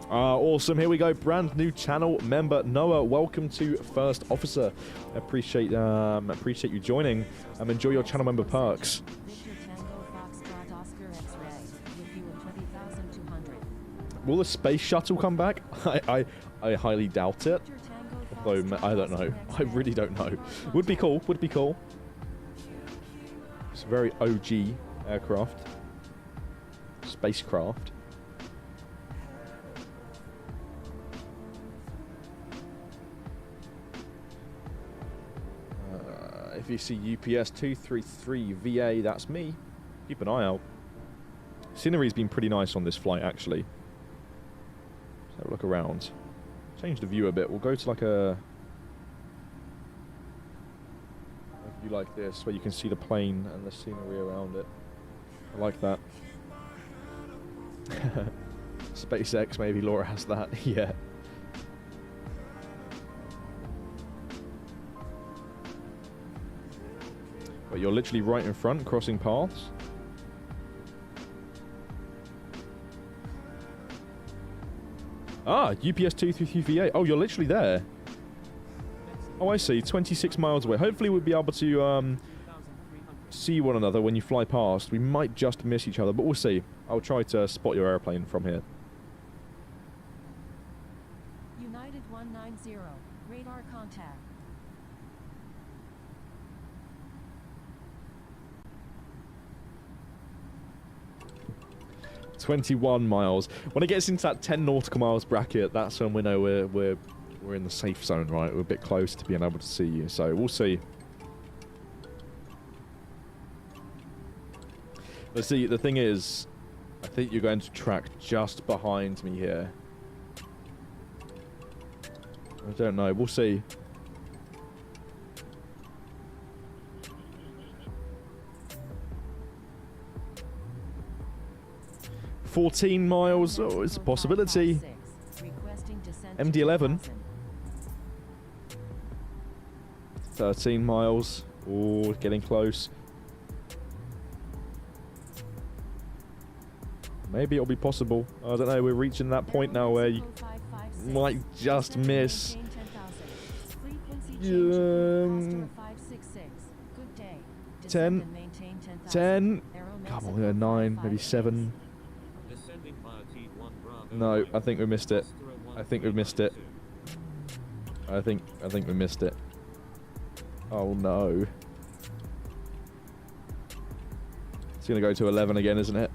Awesome. Here we go. Brand new channel member Noah. Welcome to First Officer. Appreciate you joining. Enjoy your channel member perks. Will the space shuttle come back? I highly doubt it. Although I don't know. I really don't know. Would be cool. Would be cool. It's a very OG aircraft. Spacecraft. If you see UPS 233 VA, that's me. Keep an eye out. Scenery's been pretty nice on this flight, actually. Let's have a look around. Change the view a bit. We'll go to like a view like this, where you can see the plane and the scenery around it. I like that. SpaceX, maybe Laura has that. Yeah. But you're literally right in front, crossing paths. Ah, UPS 233VA. Oh, you're literally there. Oh, I see. 26 miles away. Hopefully we'll be able to see one another when you fly past. We might just miss each other, but we'll see. I'll try to spot your airplane from here. United 190, radar contact. "21 miles. When it gets into that 10 nautical miles bracket, that's when we know we're in the safe zone, right? We're a bit close to being able to see you, so we'll see. Let's see, the thing is, I think you're going to track just behind me here. I don't know, we'll see. "14 miles, oh, it's a possibility. MD-11. 13 miles, oh, getting close. Maybe it'll be possible. I don't know, we're reaching that point now where you might just miss. 10. Come on, 9, maybe 7. No, I think we missed it. I think we missed it. I think we missed it. Oh no. It's gonna go to 11 again, isn't it?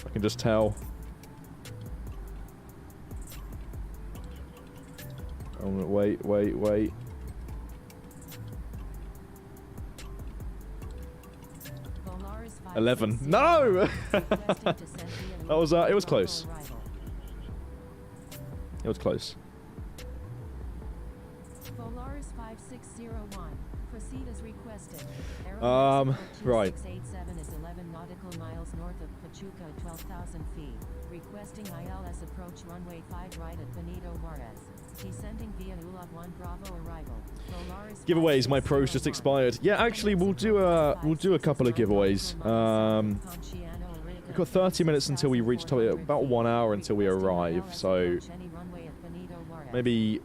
I can just tell. Oh, wait. 11. No! That was it was close. It was close. Polaris 5601. Proceed as requested. Right. 2687 is 11 nautical miles north of Pachuca, 12,000 feet. Requesting ILS approach runway 5 right at Benito Juarez. Descending via ULA 1 Bravo arrival. Polaris Giveaways, my pros just expired. Yeah, actually we'll do a couple of giveaways. We've got 30 minutes until we reach about 1 hour until we arrive, so maybe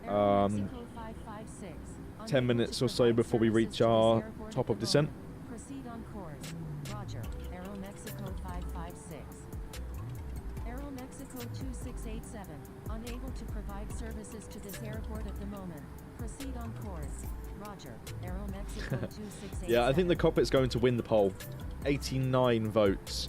10 minutes or so before we reach our top of descent. Proceed on course. Roger. Aeromexico 556. Aeromexico 2687. Unable to provide services to this airport at the moment. Proceed on course. Roger. Aeromexico 2687. Yeah, I think the cockpit's going to win the poll. 89 votes.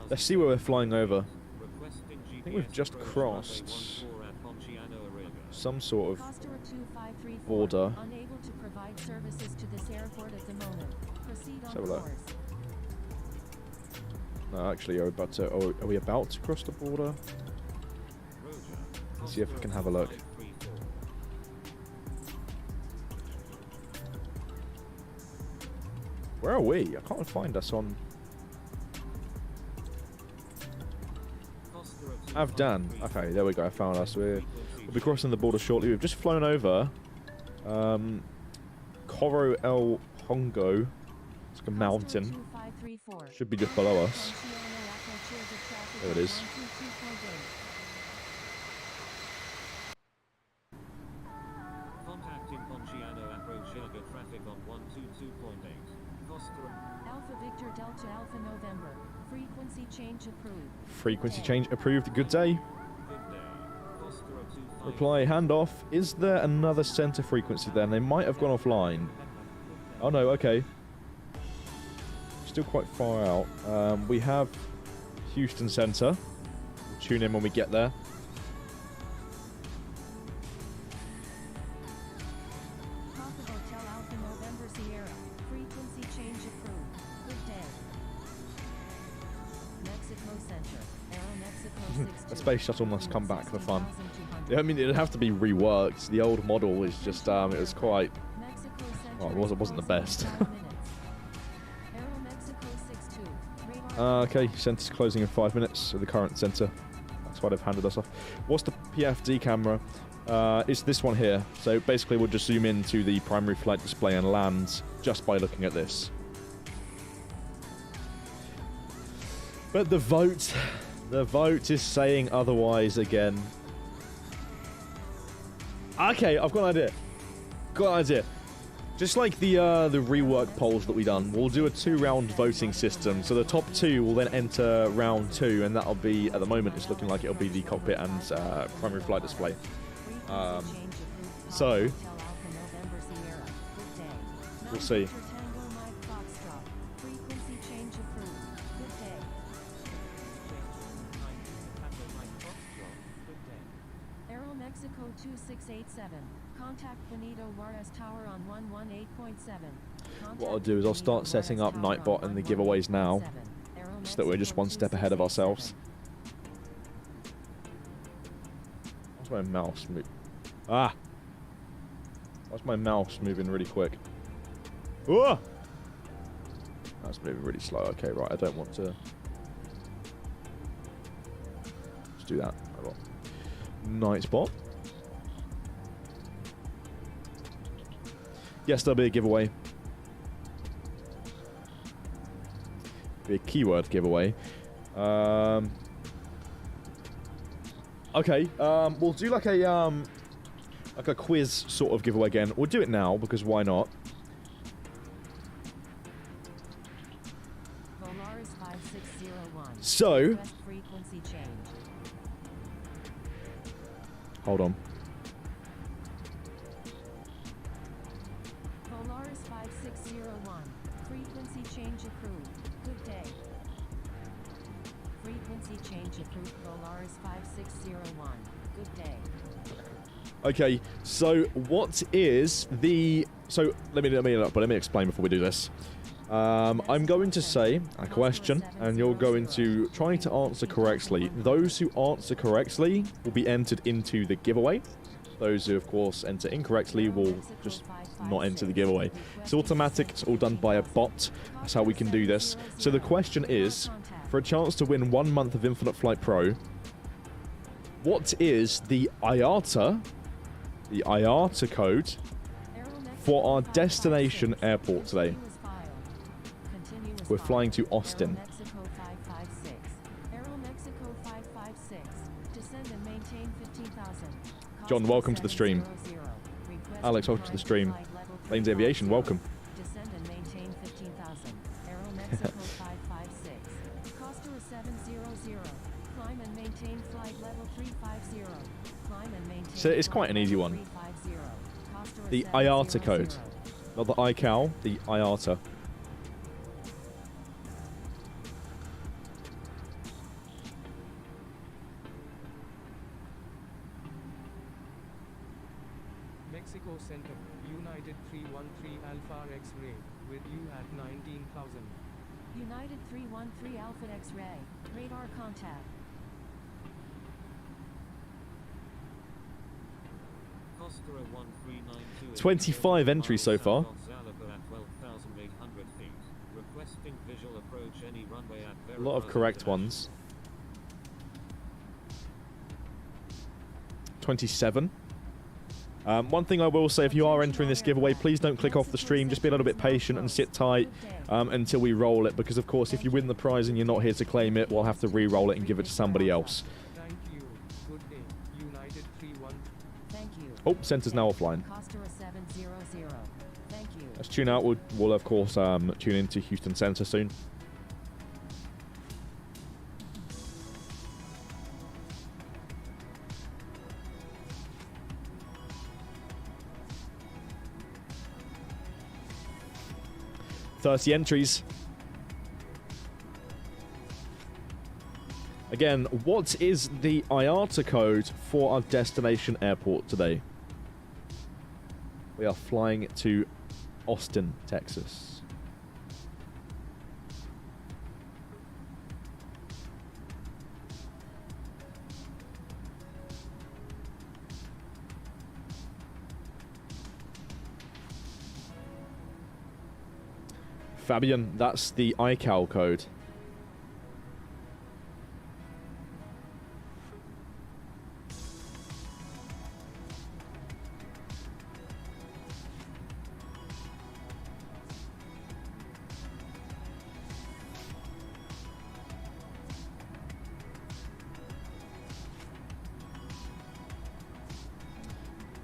Let's see where we're flying over. I think we've just crossed some sort of border. Let's have a look. No, actually, are we about to cross the border? Let's see if I can have a look. Where are we? I can't find us on... Avdan. Okay, there we go. I found us. We'll be crossing the border shortly. We've just flown over Coro El Hongo. It's like a mountain. Should be just below us. There it is. Contacting Ponciano approach Ilga traffic on 122.8. Alpha Victor Delta Alpha November. Frequency change approved. Frequency change approved. Good day. Reply, handoff. Is there another center frequency then? They might have gone offline. Oh no, okay. Still quite far out. We have Houston Center. We'll tune in when we get there. Papa Hotel Alpha November Sierra. Frequency change approved. Good day. Mexico Center. Aeromexico The space shuttle must come back for fun. Yeah, I mean, it'd have to be reworked. The old model is just, it was quite, well, it wasn't the best. Okay, center's closing in 5 minutes, so the current center. That's why they've handed us off. What's the PFD camera? It's this one here. So basically we'll just zoom into the primary flight display and land just by looking at this. But the vote is saying otherwise again. Okay, I've got an idea. Just like the rework polls that we done, we'll do a 2-round voting system. So the top 2 will then enter round 2, and that'll be, at the moment, it's looking like it'll be the cockpit and primary flight display. So we'll see. Mexico 2687. Contact Benito Juarez Tower on 118.7. What I'll do is I'll start setting up Nightbot and the giveaways now, so that we're just one step ahead of ourselves. What's my mouse move? Ah! Why's my mouse moving really quick? Oh! That's moving really slow. Okay, right. I don't want to. Let's do that. Nightbot. Yes, there'll be a giveaway. Be a keyword giveaway. Okay. We'll do like a quiz sort of giveaway again. We'll do it now because why not? So. Hold on. Polaris 5601. Frequency change approved. Good day. Frequency change approved. Polaris 5601. Good day. Okay, so what is the... So, let me explain before we do this. I'm going to say a question, and you're going to try to answer correctly. Those who answer correctly will be entered into the giveaway. Those who, of course, enter incorrectly will just not enter the giveaway. It's automatic. It's all done by a bot. That's how we can do this. So the question is, for a chance to win 1 month of Infinite Flight Pro, what is the IATA code for our destination airport today? We're flying to Austin. John, welcome to the stream. Alex, welcome to the stream. Lanes Aviation, welcome. So it's quite an easy one. The IATA code. Not the iCal, the IATA. Mexico Center, United 313 Alpha X-ray, with you at 19,000. United 313 Alpha X-ray, radar contact. 25 entries so far. A lot of correct ones. 27. One thing I will say, if you are entering this giveaway, please don't click off the stream. Just be a little bit patient and sit tight until we roll it. Because, of course, if you win the prize and you're not here to claim it, we'll have to re-roll it and give it to somebody else. Thank you. Good day. United 31. Thank you. Oh, center's now offline. Thank you. Let's tune out. We'll of course, tune into Houston Center soon. $30 entries. Again, what is the IATA code for our destination airport today? We are flying to Austin, Texas. Fabian, that's the iCal code.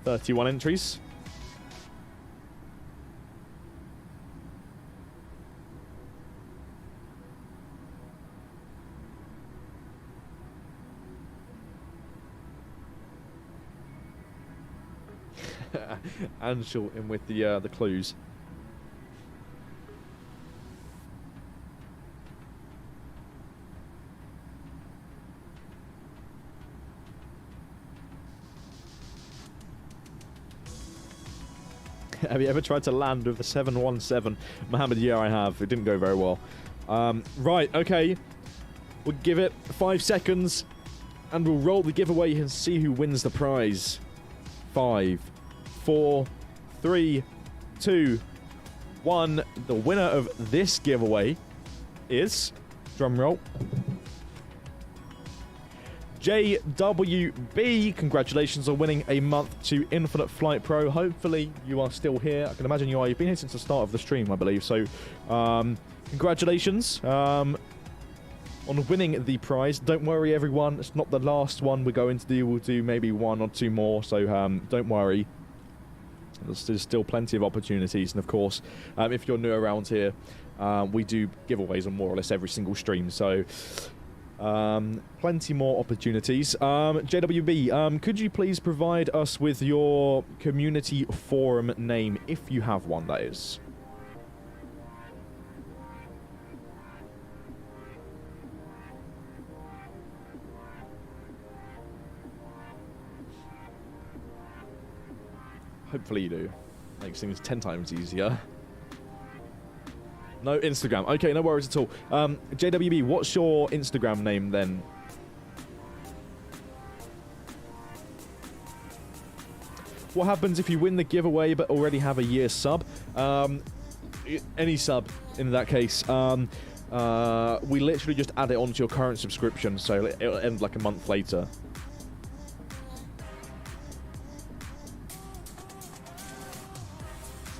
$31 entries. Anshul in with the clues. Have you ever tried to land with the 717? Mohammed, yeah, I have. It didn't go very well. Right, okay. We'll give it 5 seconds, and we'll roll the giveaway and see who wins the prize. 5, 4, 3, 2, 1. The winner of this giveaway is, drum roll, JWB. Congratulations on winning a month to Infinite Flight Pro. Hopefully you are still here. I can imagine you are. You've been here since the start of the stream, I believe. So congratulations on winning the prize. Don't worry, everyone. It's not the last one we're going to do. We'll do maybe 1 or 2 more. So don't worry. There's still plenty of opportunities. And of course, if you're new around here, we do giveaways on more or less every single stream. So plenty more opportunities. JWB, could you please provide us with your community forum name, if you have one, that is? Hopefully you do. Makes things 10 times easier. No Instagram. Okay, no worries at all. JWB, what's your Instagram name then? What happens if you win the giveaway but already have a year sub? Any sub in that case. We literally just add it onto your current subscription, so it'll end like a month later.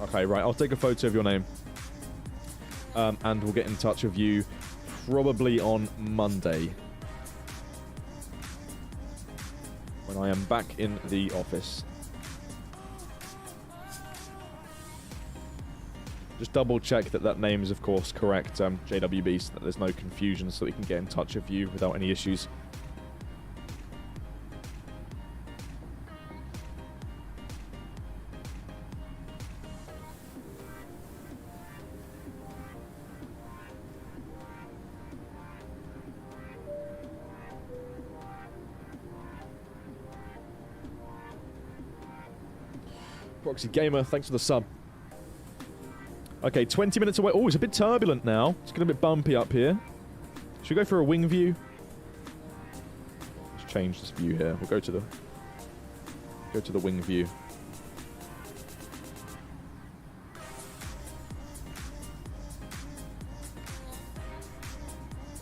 Okay, right. I'll take a photo of your name. And we'll get in touch with you probably on Monday, when I am back in the office. Just double check that that name is, of course, correct, JWB, so that there's no confusion, so we can get in touch with you without any issues. Proxy Gamer, thanks for the sub. Okay, 20 minutes away. Oh, it's a bit turbulent now. It's getting a bit bumpy up here. Should we go for a wing view? Let's change this view here. We'll go to the wing view.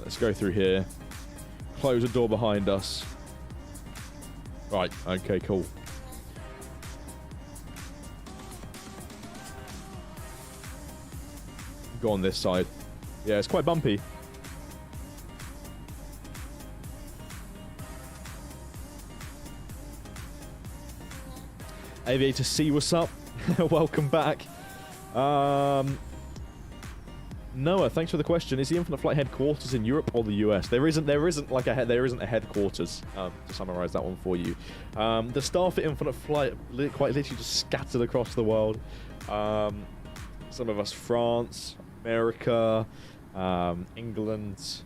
Let's go through here. Close the door behind us. Right, okay, cool. Go on this side. Yeah, it's quite bumpy. Aviator C, what's up? Welcome back. Noah, thanks for the question. Is the Infinite Flight headquarters in Europe or the US? There isn't a headquarters. To summarize that one for you, the staff at Infinite Flight quite literally just scattered across the world. Some of us France, America, England,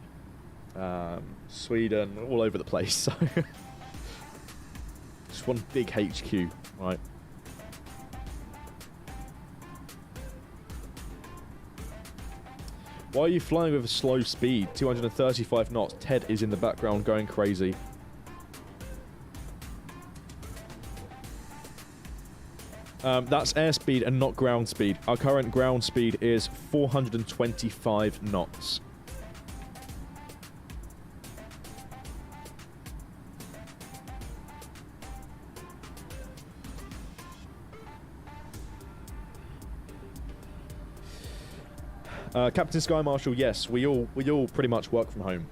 Sweden, all over the place. So just one big HQ, right? Why are you flying with a slow speed? 235 knots. Ted is in the background going crazy. That's airspeed and not ground speed. Our current ground speed is 425 knots. Captain Sky Marshal, yes, we all pretty much work from home.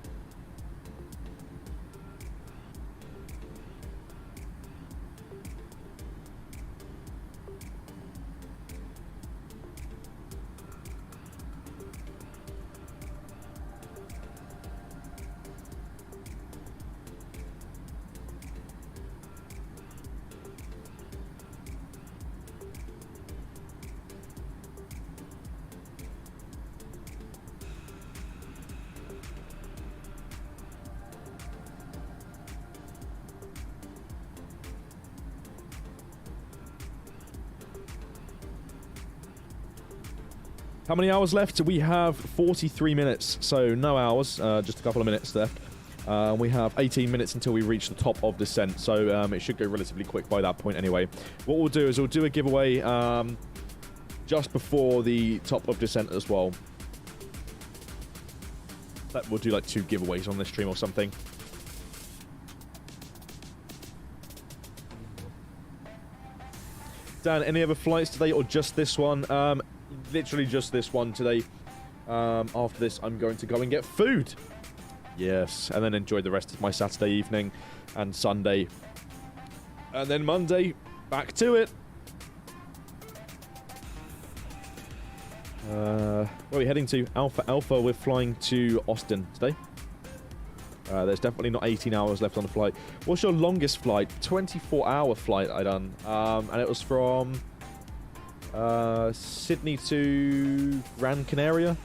How many hours left? We have 43 minutes, so no hours, just a couple of minutes left. We have 18 minutes until we reach the top of descent, so it should go relatively quick by that point anyway. What we'll do is we'll do a giveaway just before the top of descent as well. We'll do like 2 giveaways on this stream or something. Dan, any other flights today or just this one? Literally just this one today. After this, I'm going to go and get food. Yes, and then enjoy the rest of my Saturday evening and Sunday. And then Monday, back to it. Where are we heading to? Alpha, we're flying to Austin today. There's definitely not 18 hours left on the flight. What's your longest flight? 24-hour flight I done. And it was from Sydney to Gran Canaria.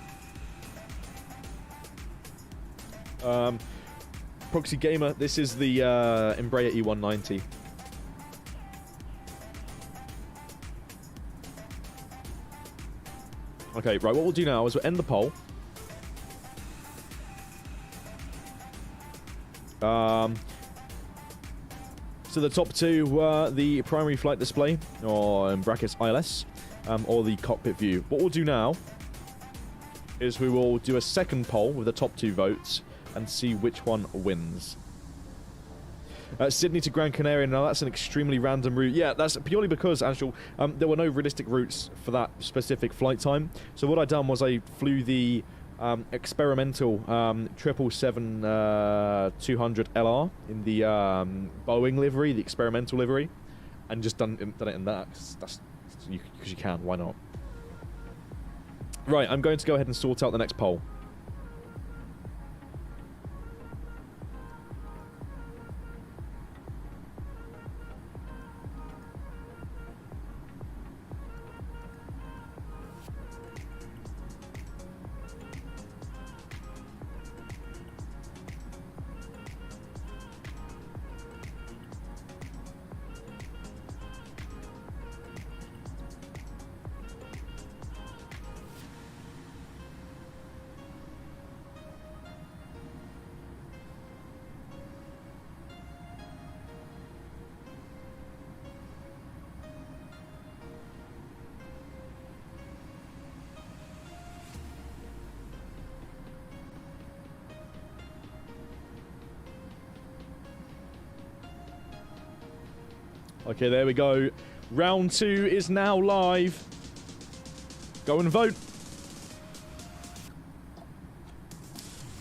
Proxy Gamer, this is the Embraer E190. Okay, right, what we'll do now is we'll end the poll. So the top 2 were the primary flight display, or in brackets ILS, or the cockpit view. What we'll do now is we will do a second poll with the top 2 votes and see which one wins. Sydney to Gran Canaria, now that's an extremely random route. Yeah, that's purely because, actually, there were no realistic routes for that specific flight time. So what I done was I flew the experimental 777-200LR in the Boeing livery, the experimental livery, and just done it in that, because you can, why not? Right, I'm going to go ahead and sort out the next poll. Okay, there we go. Round 2 is now live. Go and vote.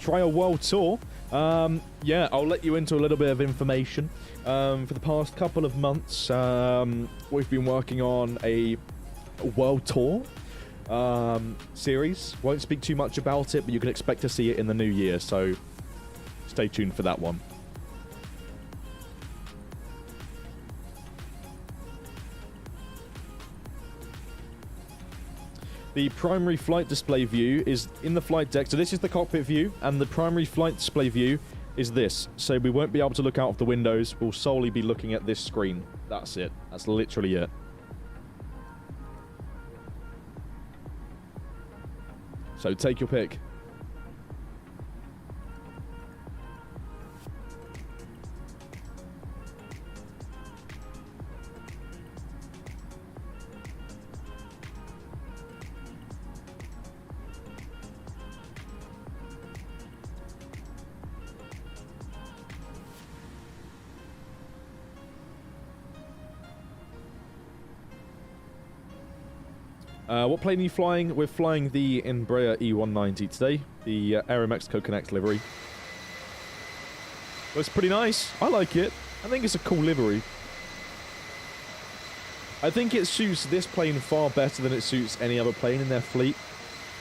Try a world tour. Yeah, I'll let you into a little bit of information. For the past couple of months, we've been working on a world tour series. Won't speak too much about it, but you can expect to see it in the new year, so stay tuned for that one. The primary flight display view is in the flight deck. So this is the cockpit view, and the primary flight display view is this. So we won't be able to look out of the windows. We'll solely be looking at this screen. That's it. That's literally it. So take your pick. What plane are you flying? We're flying the Embraer E190 today, the Aeromexico Connect livery. Looks pretty nice. I like it. I think it's a cool livery. I think it suits this plane far better than it suits any other plane in their fleet.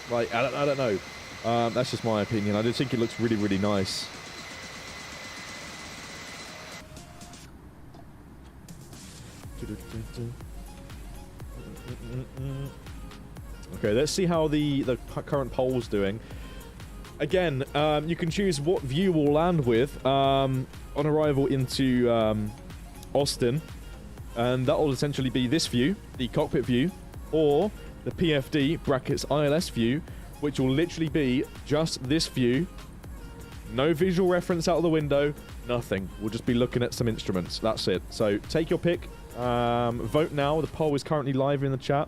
Like, I don't know. That's just my opinion. I just think it looks really, really nice. Okay, let's see how the current poll's doing. Again, you can choose what view we'll land with on arrival into Austin. And that will essentially be this view, the cockpit view, or the PFD brackets ILS view, which will literally be just this view. No visual reference out of the window, nothing. We'll just be looking at some instruments. That's it. So take your pick. Vote now. The poll is currently live in the chat.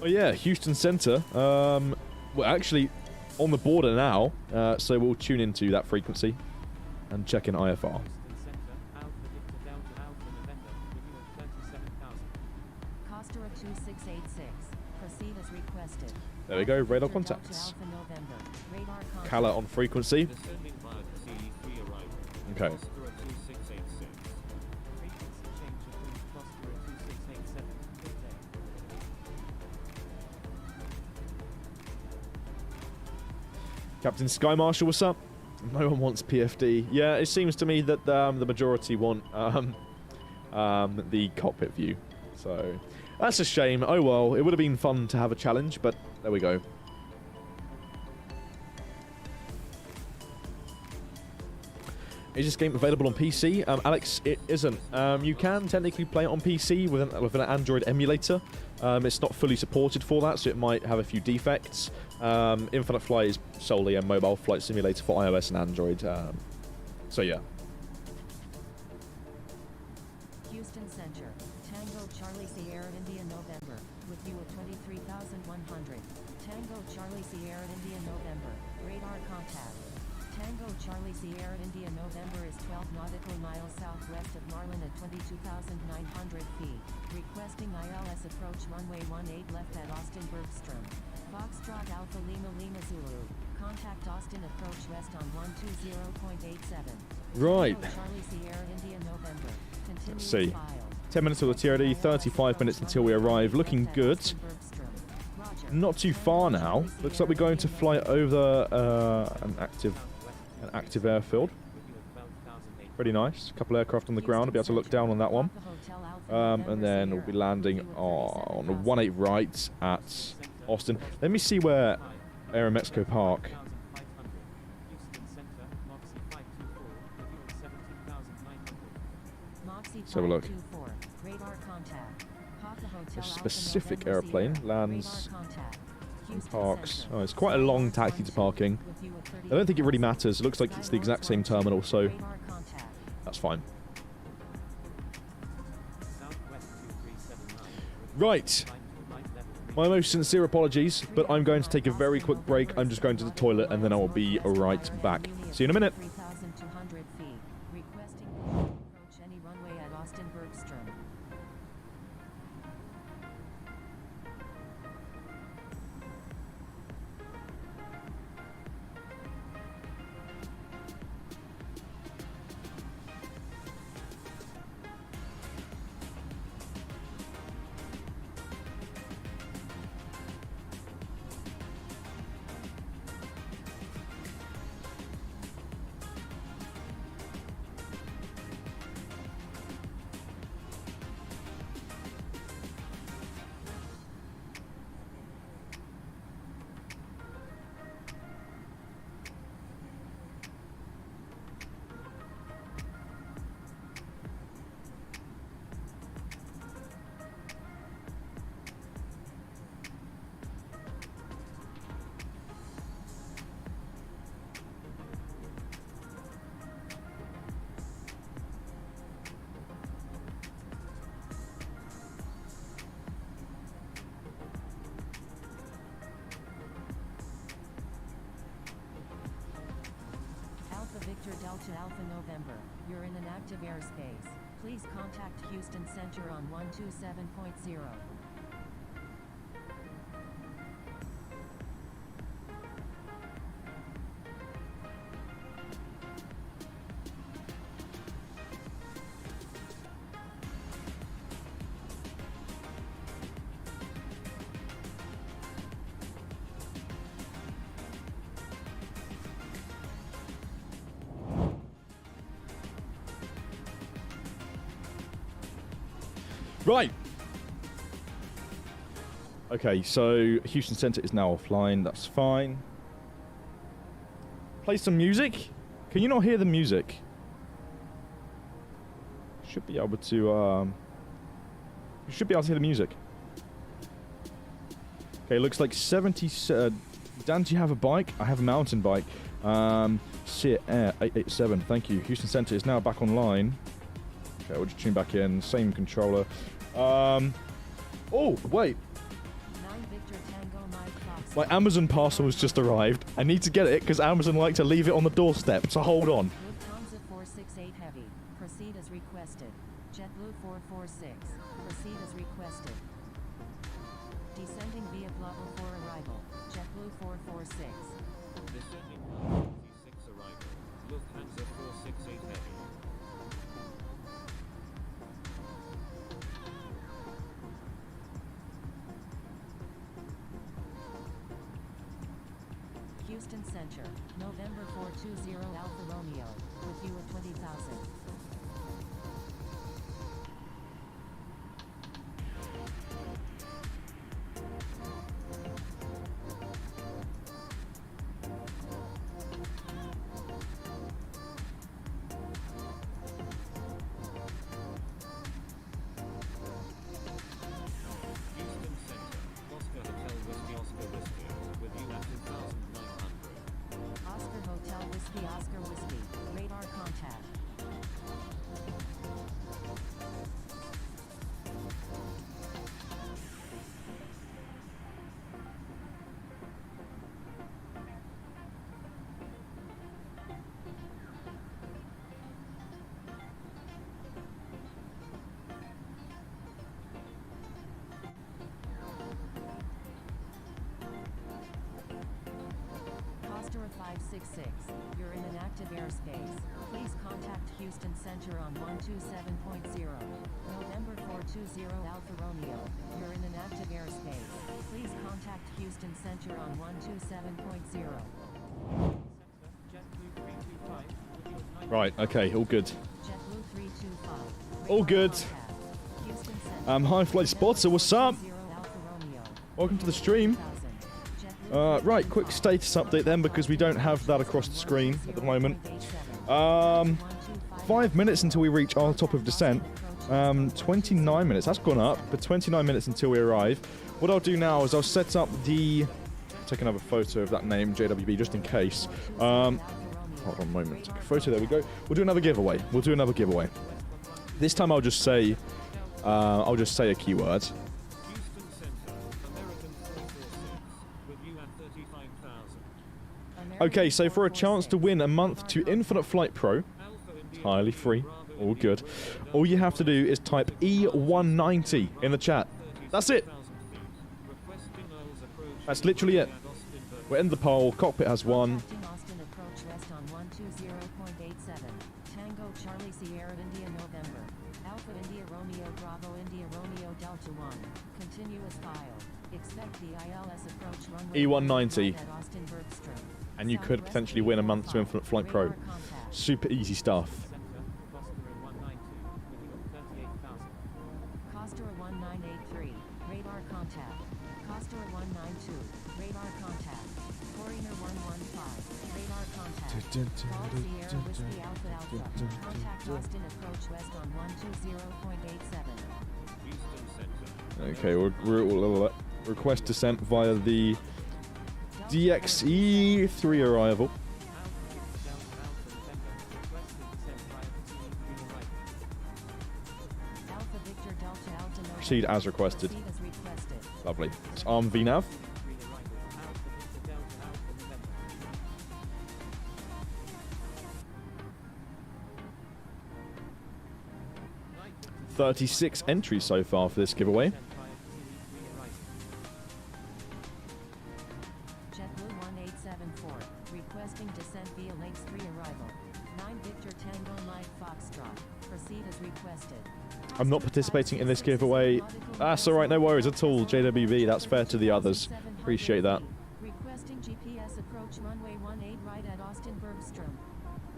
Oh yeah, Houston Center. We're actually on the border now, so we'll tune into that frequency and check in IFR. There we go, radar contacts. Cala on frequency. Okay. Captain Sky Marshal, what's up? No one wants PFD. Yeah, it seems to me that the majority want the cockpit view. So, that's a shame. Oh well, it would have been fun to have a challenge, but there we go. Is this game available on PC? Alex, it isn't. You can technically play it on PC with an Android emulator. It's not fully supported for that, so it might have a few defects. Infinite Flight is solely a mobile flight simulator for iOS and Android. So yeah. Houston Center, Tango Charlie Sierra India November, with you at 23,100. Tango Charlie Sierra India November, radar contact. Tango Charlie Sierra India November is 12 nautical miles southwest of Marlin at 22,900 feet. Requesting ILS approach runway 18 left at Austin Bergstrom. Foxtrot Alpha Lima Lima Zulu. Contact Austin approach west on 120.87. Right. Tango Charlie Sierra India November. Let's see. 10 minutes of the TRD, 35 minutes until we arrive. Looking good. Not too far now. Looks like we're going to fly over an active airfield. Pretty nice. A couple aircraft on the ground. I'll be able to look down on that one. And then we'll be landing on a 18 right at Austin. Let me see where Aeromexico park. Let's have a look. A specific airplane lands and parks. Oh, it's quite a long taxi to parking. I don't think it really matters. It looks like it's the exact same terminal, so that's fine. Right. My most sincere apologies, but I'm going to take a very quick break. I'm just going to the toilet and then I will be right back. See you in a minute. Victor Delta Alpha November, you're in an active airspace. Please contact Houston Center on 127.0. Right. Okay, so Houston Center is now offline. That's fine. Play some music. Can you not hear the music? Should be able to. You should be able to hear the music. Okay, looks like 70. Dan, do you have a bike? I have a mountain bike. Seat Air 887. Thank you. Houston Center is now back online. Okay, we'll just tune back in. Same controller. Oh, wait. My Amazon parcel has just arrived. I need to get it because Amazon like to leave it on the doorstep, so hold on. Lufthansa 468 Heavy. Proceed as requested. JetBlue 446. Proceed as requested. Descending via Global for arrival. JetBlue 446. Descending 46 arrival. Lufthansa 468 Heavy. Houston Center, November 420 Alpha Romeo, with you at 20,000. Houston Center, Oscar Hotel Whiskey Oscar Whiskey, with you at 2,900. Oscar Hotel Whiskey Oscar Whiskey, radar contact. Costa 566, you're in an active airspace. Please contact Houston Center on 127.0. November 420 Alpha Romeo, you're in an active airspace. Please contact Houston Center on 127.0. JetBlue 325 with you at 9. Right, okay, all good. JetBlue 325. All good. Contact. Houston Center. Hi, Flight Spotter, what's up? 0 Alpha Romeo. Welcome to the stream. 1000. JetBlue Right, quick status update then, because we don't have that across the screen at the moment. 5 minutes until we reach our top of descent. 29 minutes, that's gone up, but 29 minutes until we arrive. What I'll do now is I'll set up the... Take another photo of that name, JWB, just in case. Hold on a moment. Take a photo, there we go. We'll do another giveaway. This time I'll just say a keyword. Houston Center, American 446, with you at 35,000. Okay, so for a chance to win a month to Infinite Flight Pro, Alpha India entirely free, Bravo all India good, Delta all you have to do is type E190 in the chat. That's it. 30,000 feet. Requesting Earl's approach That's literally it. at Austin, We're in the poll, cockpit has won. Contacting Austin approach west on 120.87. Tango Charlie Sierra India November. Alpha India Romeo Bravo India Romeo Delta 1. Continuous file. Expect the ILS approach runway E190. at Austin Bergstrom. And you could potentially win a month to Infinite Flight Pro. Radar contact. Super easy stuff. Center, Costa 190 with you at 38,000. Costa 1983. Radar contact. Costa 192. Radar contact. Foreigner 115. Radar contact. Golf Sierra Whiskey Alpha Alpha. Contact Austin approach west on 120.87. Houston Center. Okay, we'll request descent via the DXE3 arrival. Alpha Victor Delta Alta November. Proceed as requested. Proceed as requested. Lovely. It's ARM VNAV. 36 entries so far for this giveaway. JetBlue 1874, requesting descent via Lakes 3 arrival. 9 Victor Tango Mike Foxtrot. Proceed as requested. I'm not participating in this giveaway. That's alright, no worries at all, JWB. That's fair to the others. Appreciate that. Requesting GPS approach runway 18 right at Austin Bergstrom.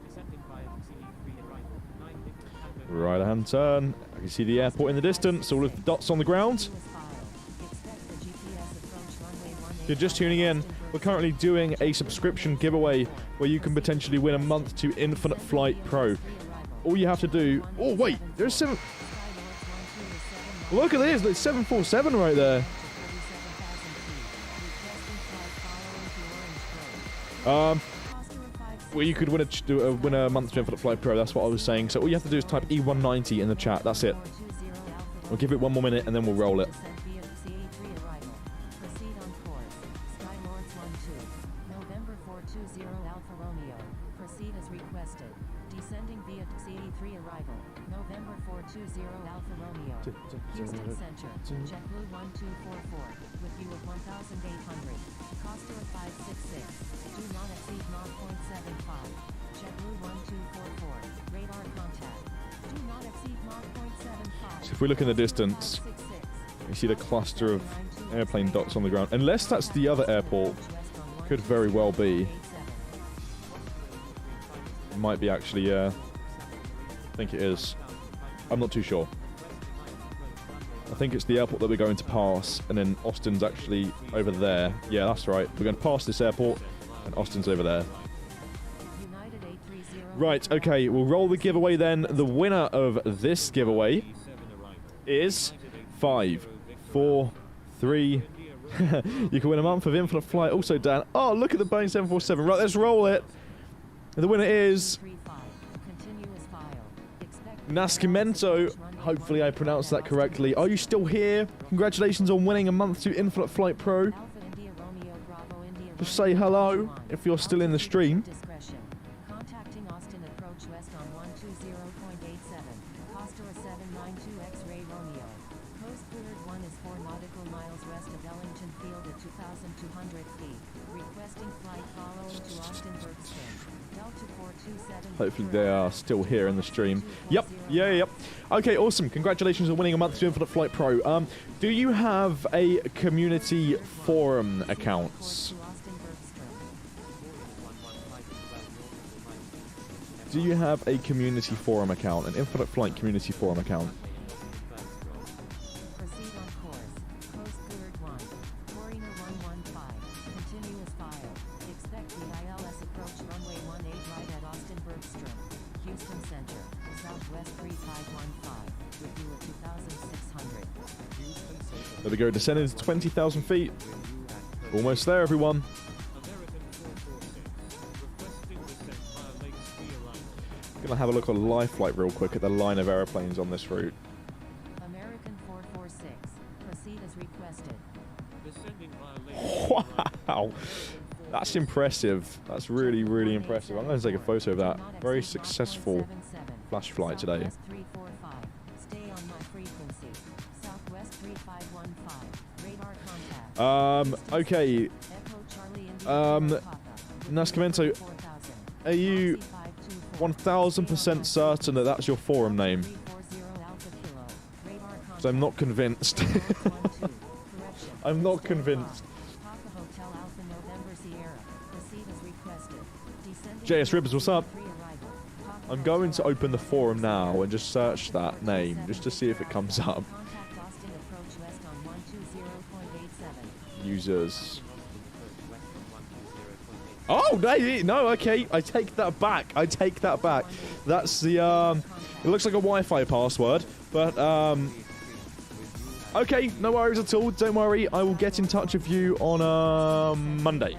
Descending via CE3 arrival. 9 Victor Tango. Right hand turn. I can see the airport in the distance. All of the dots on the ground. If you're just tuning in, we're currently doing a subscription giveaway where you can potentially win a month to Infinite Flight Pro. All you have to do... Oh, wait. There's 7... Look at this. It's 747 right there. Well, you could win a month to Infinite Flight Pro. That's what I was saying. So all you have to do is type E190 in the chat. That's it. We'll give it 1 more minute and then we'll roll it. November 420 Alpha Romeo. Proceed as requested. Descending via CE3 arrival. November 420 Alpha Romeo. Houston Center. JetBlue 1244. With you of 1,800. Costa of 566. Do not exceed 0.75. JetBlue 1244. Radar contact. Do not exceed 0.75. So if we look in the distance, you see the cluster of airplane dots on the ground. Unless that's the other airport, could very well be. It might be actually, I think it is. I'm not too sure. I think it's the airport that we're going to pass, and then Austin's actually over there. Yeah, that's right. We're going to pass this airport, and Austin's over there. Right, okay, we'll roll the giveaway then. The winner of this giveaway is 5, 4, 3... You can win a month of Infinite Flight. Also, Dan. Oh, look at the Boeing 747. Right, let's roll it. The winner is... 𝗖𝗛𝗔𝗡𝗟𝗏. Hopefully I pronounced that correctly. Are you still here? Congratulations on winning a month to Infinite Flight Pro. Just say hello if you're still in the stream. Contacting Austin approach west on 120.87. Costa 792 X-ray Romeo. Coast cleared 1 is 4 nautical miles west of Ellington Field at 2,200 feet. Requesting flight following to Austin Bergstrom. Delta 427. Hopefully they are still here in the stream. Yep. Yep. Okay, awesome. Congratulations on winning a month to Infinite Flight Pro. Do you have a community forum account? Do you have a community forum account? An Infinite Flight community forum account? Proceed on course. Coast cleared 1. Corina 115. Continuous file. Expect the ILS approach runway 18 right at Austin Bergstrom. Houston Center. Southwest 3515. With you at 2,600. There we go. Descending to 20,000 feet. Almost there, everyone. Gonna have a look on live flight real quick at the line of airplanes on this route. American 446. Proceed as requested. Wow, that's impressive. That's really, really impressive. I'm going to take a photo of that. Very successful flash flight today. Stay on my frequency. Southwest 3515. Radar contact. Okay. 𝗖𝗛𝗔𝗡𝗟𝗏, are you 1000% certain that that's your forum name? Because I'm not convinced. I'm not convinced. JS Ribbs, what's up? I'm going to open the forum now and just search that name, just to see if it comes up. Users. Oh, no, okay. I take that back. That's the, it looks like a Wi-Fi password, but, okay, no worries at all. Don't worry. I will get in touch with you on, Monday.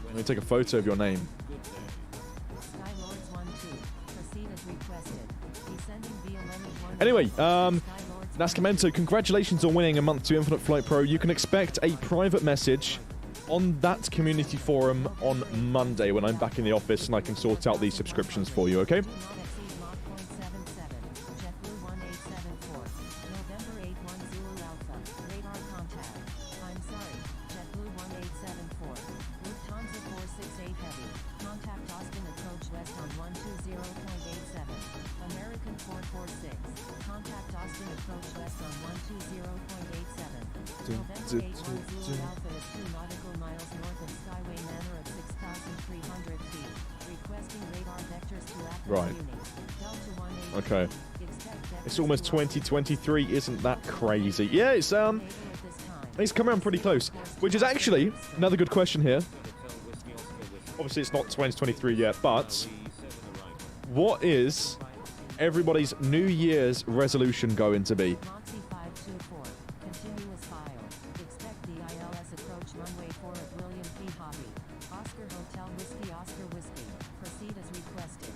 Let me take a photo of your name. Anyway, 𝗖𝗛𝗔𝗡𝗟𝗏, congratulations on winning a month to Infinite Flight Pro. You can expect a private message on that community forum on Monday when I'm back in the office and I can sort out these subscriptions for you, okay? 46. Contact Austin approach west on 120.87. November 8 Zulu Alpha is 2 nautical miles north of Skyway Manor at 6,300 feet. Requesting radar vectors to active Right. Delta 180. Okay. It's almost 2023, isn't that crazy? Yeah, it's come around pretty close, which is actually another good question here. Obviously, it's not 2023 yet, but what is everybody's New Year's resolution going to be? Moxie 524. Continuous file. Expect the ILS approach runway 4 at William P. Hobby. Oscar Hotel Whiskey Oscar Whiskey. Proceed as requested.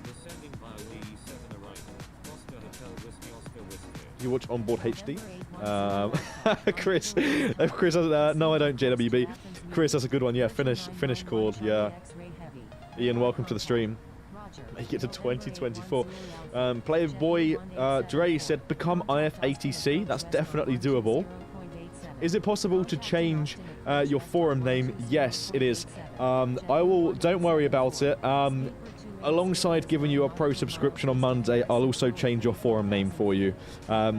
Descending via WE7 arrival. Oscar Hotel Whiskey Oscar Whiskey. You watch Onboard HD? Chris has, no, I don't, JWB. Chris, that's a good one. Yeah, finish chord. Yeah. Ian, welcome to the stream. Make it to 2024. Playboy Dre said, become IF80C. That's definitely doable. Is it possible to change your forum name? Yes, it is. I will. Don't worry about it. Alongside giving you a pro subscription on Monday, I'll also change your forum name for you.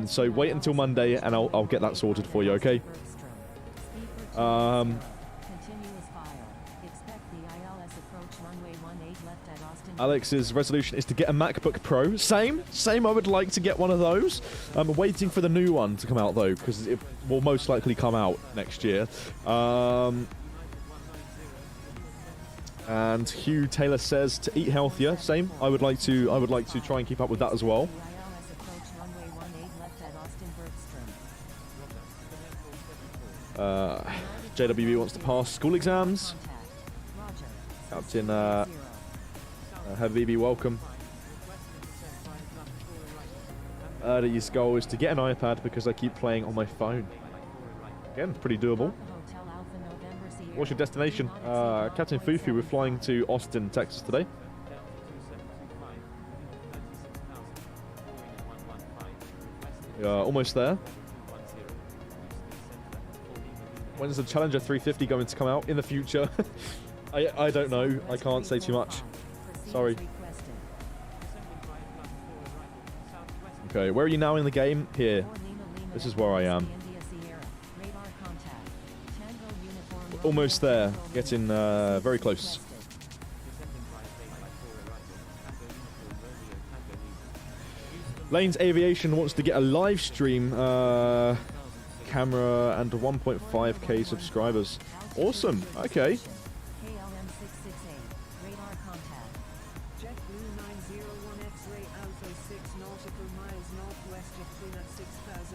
So wait until Monday, and I'll get that sorted for you. Okay. Alex's resolution is to get a MacBook Pro. Same. I would like to get one of those. I'm waiting for the new one to come out though, because it will most likely come out next year. And Hugh Taylor says to eat healthier. Same. I would like to try and keep up with that as well. JWB wants to pass school exams. Captain Habibi, welcome. His goal is to get an iPad because I keep playing on my phone. Again, pretty doable. What's your destination? Captain Fufu, we're flying to Austin, Texas today. Almost there. When's the Challenger 350 going to come out in the future? I don't know. I can't say too much. Sorry. Okay, where are you now in the game? Here. This is where I am. Almost there. Getting very close. Lane's Aviation wants to get a live stream camera and 1.5k subscribers. Awesome. Okay.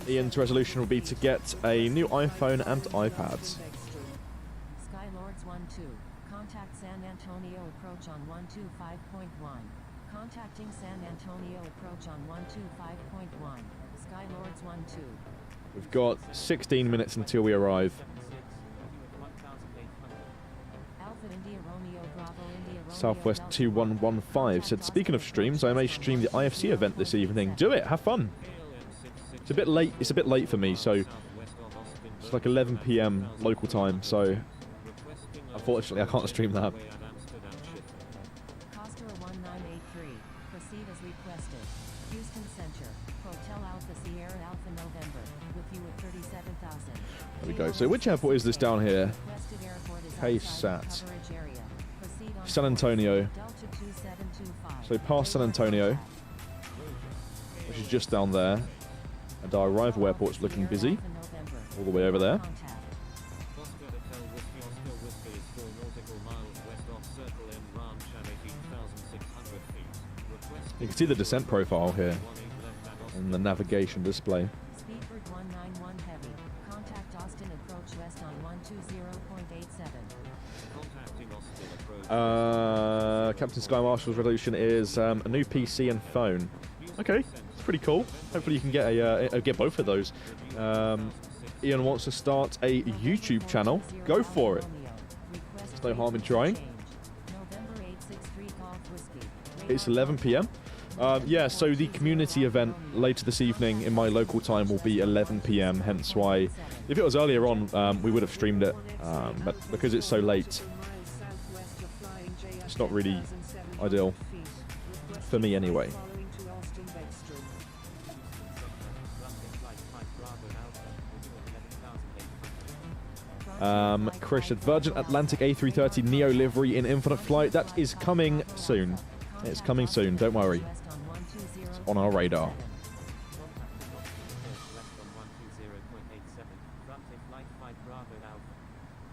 Ian's resolution will be to get a new iPhone and iPads. Skylords 12. Contact San Antonio approach on 125.1. Contacting San Antonio approach on 125.1. Skylords 12. We've got 16 minutes until we arrive. Alpha India Romeo Bravo India Romeo Southwest Delta 2115 said, speaking of streams, I may stream the IFC event this evening. Do it. Have fun. It's a bit late. It's a bit late for me, so it's like 11 p.m. local time. So unfortunately, I can't stream that. Costa 1983. Proceed as requested. Houston Center. Hotel Alpha Sierra Alpha November. With you at 37,000. There we go. So which airport is this down here? KSAT. San Antonio. So past San Antonio, which is just down there. And our arrival airport's looking busy. All the way over there. You can see the descent profile here in the navigation display. Speedbird 191 Heavy. Contact Austin approach west on 120.87. Captain Sky Marshal's resolution is a new PC and phone. Okay, it's pretty cool. Hopefully you can get both of those. Ian wants to start a YouTube channel. Go for it. There's no harm in trying. It's 11 p.m. Yeah, so the community event later this evening in my local time will be 11 p.m. Hence why, if it was earlier on, we would have streamed it. But because it's so late, it's not really ideal for me anyway. Chris said Virgin Atlantic A330 Neo livery in Infinite Flight. That is coming soon. It's coming soon. Don't worry. It's on our radar.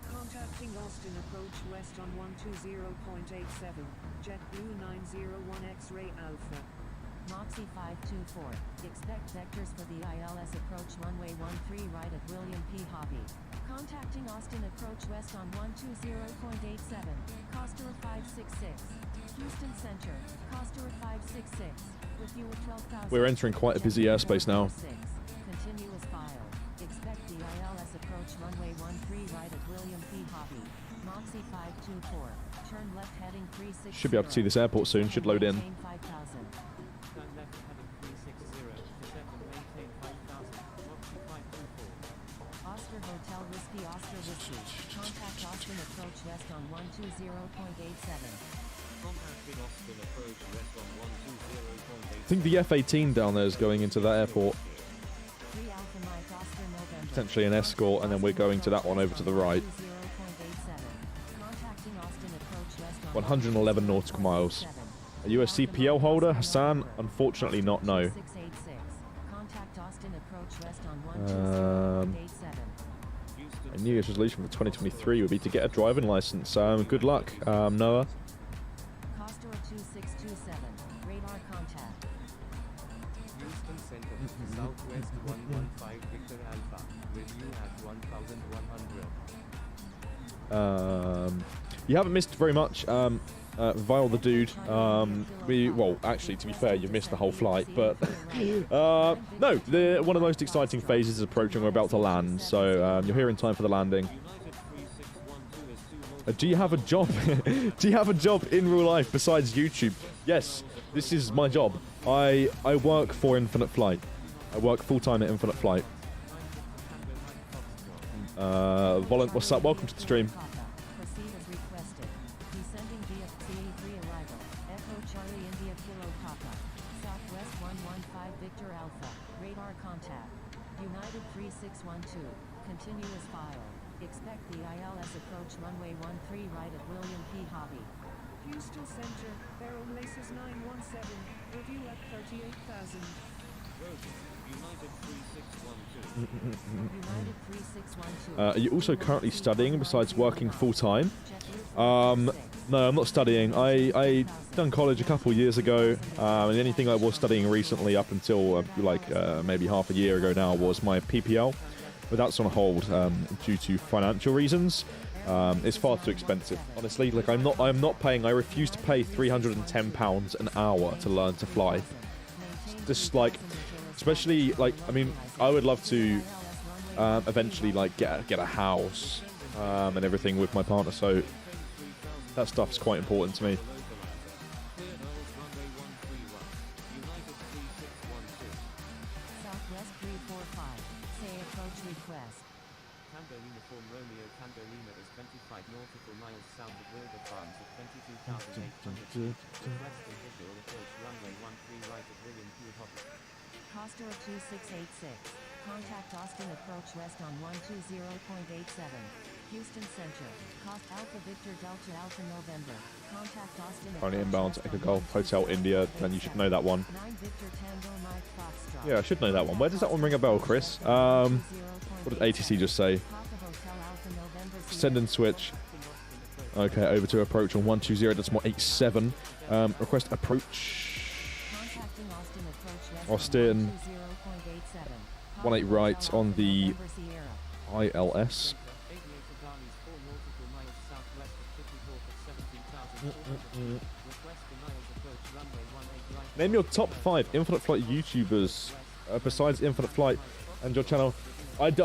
Contacting Austin approach west on 120.87, JetBlue 901 X-ray Alpha. Moxie 524. Expect vectors for the ILS approach runway 13 right at William P. Hobby. Contacting Austin approach west on 120.87. Costa 566. Houston Center. Costa 566. With you at 12,000. We're entering quite a busy airspace now. Continuous file. Expect the ILS approach runway 13 right at William P. Hobby. Moxie 524. Turn left heading 360. Should be able to see this airport soon. Should load in. Turn left heading 360 to 7 maintain 5000. Moxie 524. Oscar Hotel Whiskey Oscar Whiskey. Contact Austin approach west on 120.87. Contacting Austin approach west on 120.87. I think the F-18 down there is going into that airport. 3 Alpha Mike Oscar November. Potentially an escort, and then we're going to that one over to the right. 120.87. Contacting Austin approach west on 111 nautical miles. A US CPL holder? Hassan? Unfortunately not, no. 686. Contact Austin approach west on 120.87. A New Year's resolution for 2023 would be to get a driving license. Good luck, Noah. Costa 2627. Radar contact. Houston Center, Southwest 115 Victor Alpha, with you at 1,100. You haven't missed very much, Vile the Dude. Well, actually, to be fair, you've missed the whole flight, but no, one of the most exciting phases is approaching. We're about to land, so you're here in time for the landing. Do you have a job? Do you have a job in real life besides YouTube? Yes, this is my job. I work for Infinite Flight. I work full-time at Infinite Flight. Volant, what's up? Welcome to the stream. Proceed as requested. Descending via CE3 arrival. Echo Charlie India Kilo Papa. Southwest 115 Victor Alpha. Radar contact. United 3612. Continuous file. Expect the ILS approach runway 13 right at William P. Hobby. Houston Center, Barrel Laces 917, review at 38,000. United 3612. United 3612. Are you also currently studying besides working full-time? No, I'm not studying. I done college a couple years ago, and the only thing I was studying recently up until maybe half a year ago now was my PPL, but that's on hold due to financial reasons. It's far too expensive, honestly. Like I'm not paying. I refuse to pay £310 an hour to learn to fly. Just like, especially like, I mean, I would love to eventually like get a house and everything with my partner. So that stuff's quite important to me. Southwest 345. Say approach request. Tango Uniform Romeo Tango Lima is 25 nautical miles south of Wilbur Farms at 22,800 feet. Requesting visual approach runway 13 right at William P. Hobby. Costa 2686. Contact Austin approach west on 120.87. Houston Center. Cost Alpha Victor Delta Alpha November. Contact Austin Currently approach inbound to west Echo on Golf Hotel India, and you should know that one. 9 Victor Tango Mike Foxtrot. Yeah, I should know that one. Where does that one ring a bell, Chris? What did ATC just say? Papa Hotel Alpha November Send and switch. Okay, over to approach on 120.87. Request approach. Contacting Austin approach west Austin. on 18 right on the November Sierra. ILS. Aviator Darley's 4 nautical miles southwest of Tippy at 17,400 feet. Requesting miles approach runway 18 right. Name your top 5 Infinite Flight YouTubers besides Infinite Flight and your channel.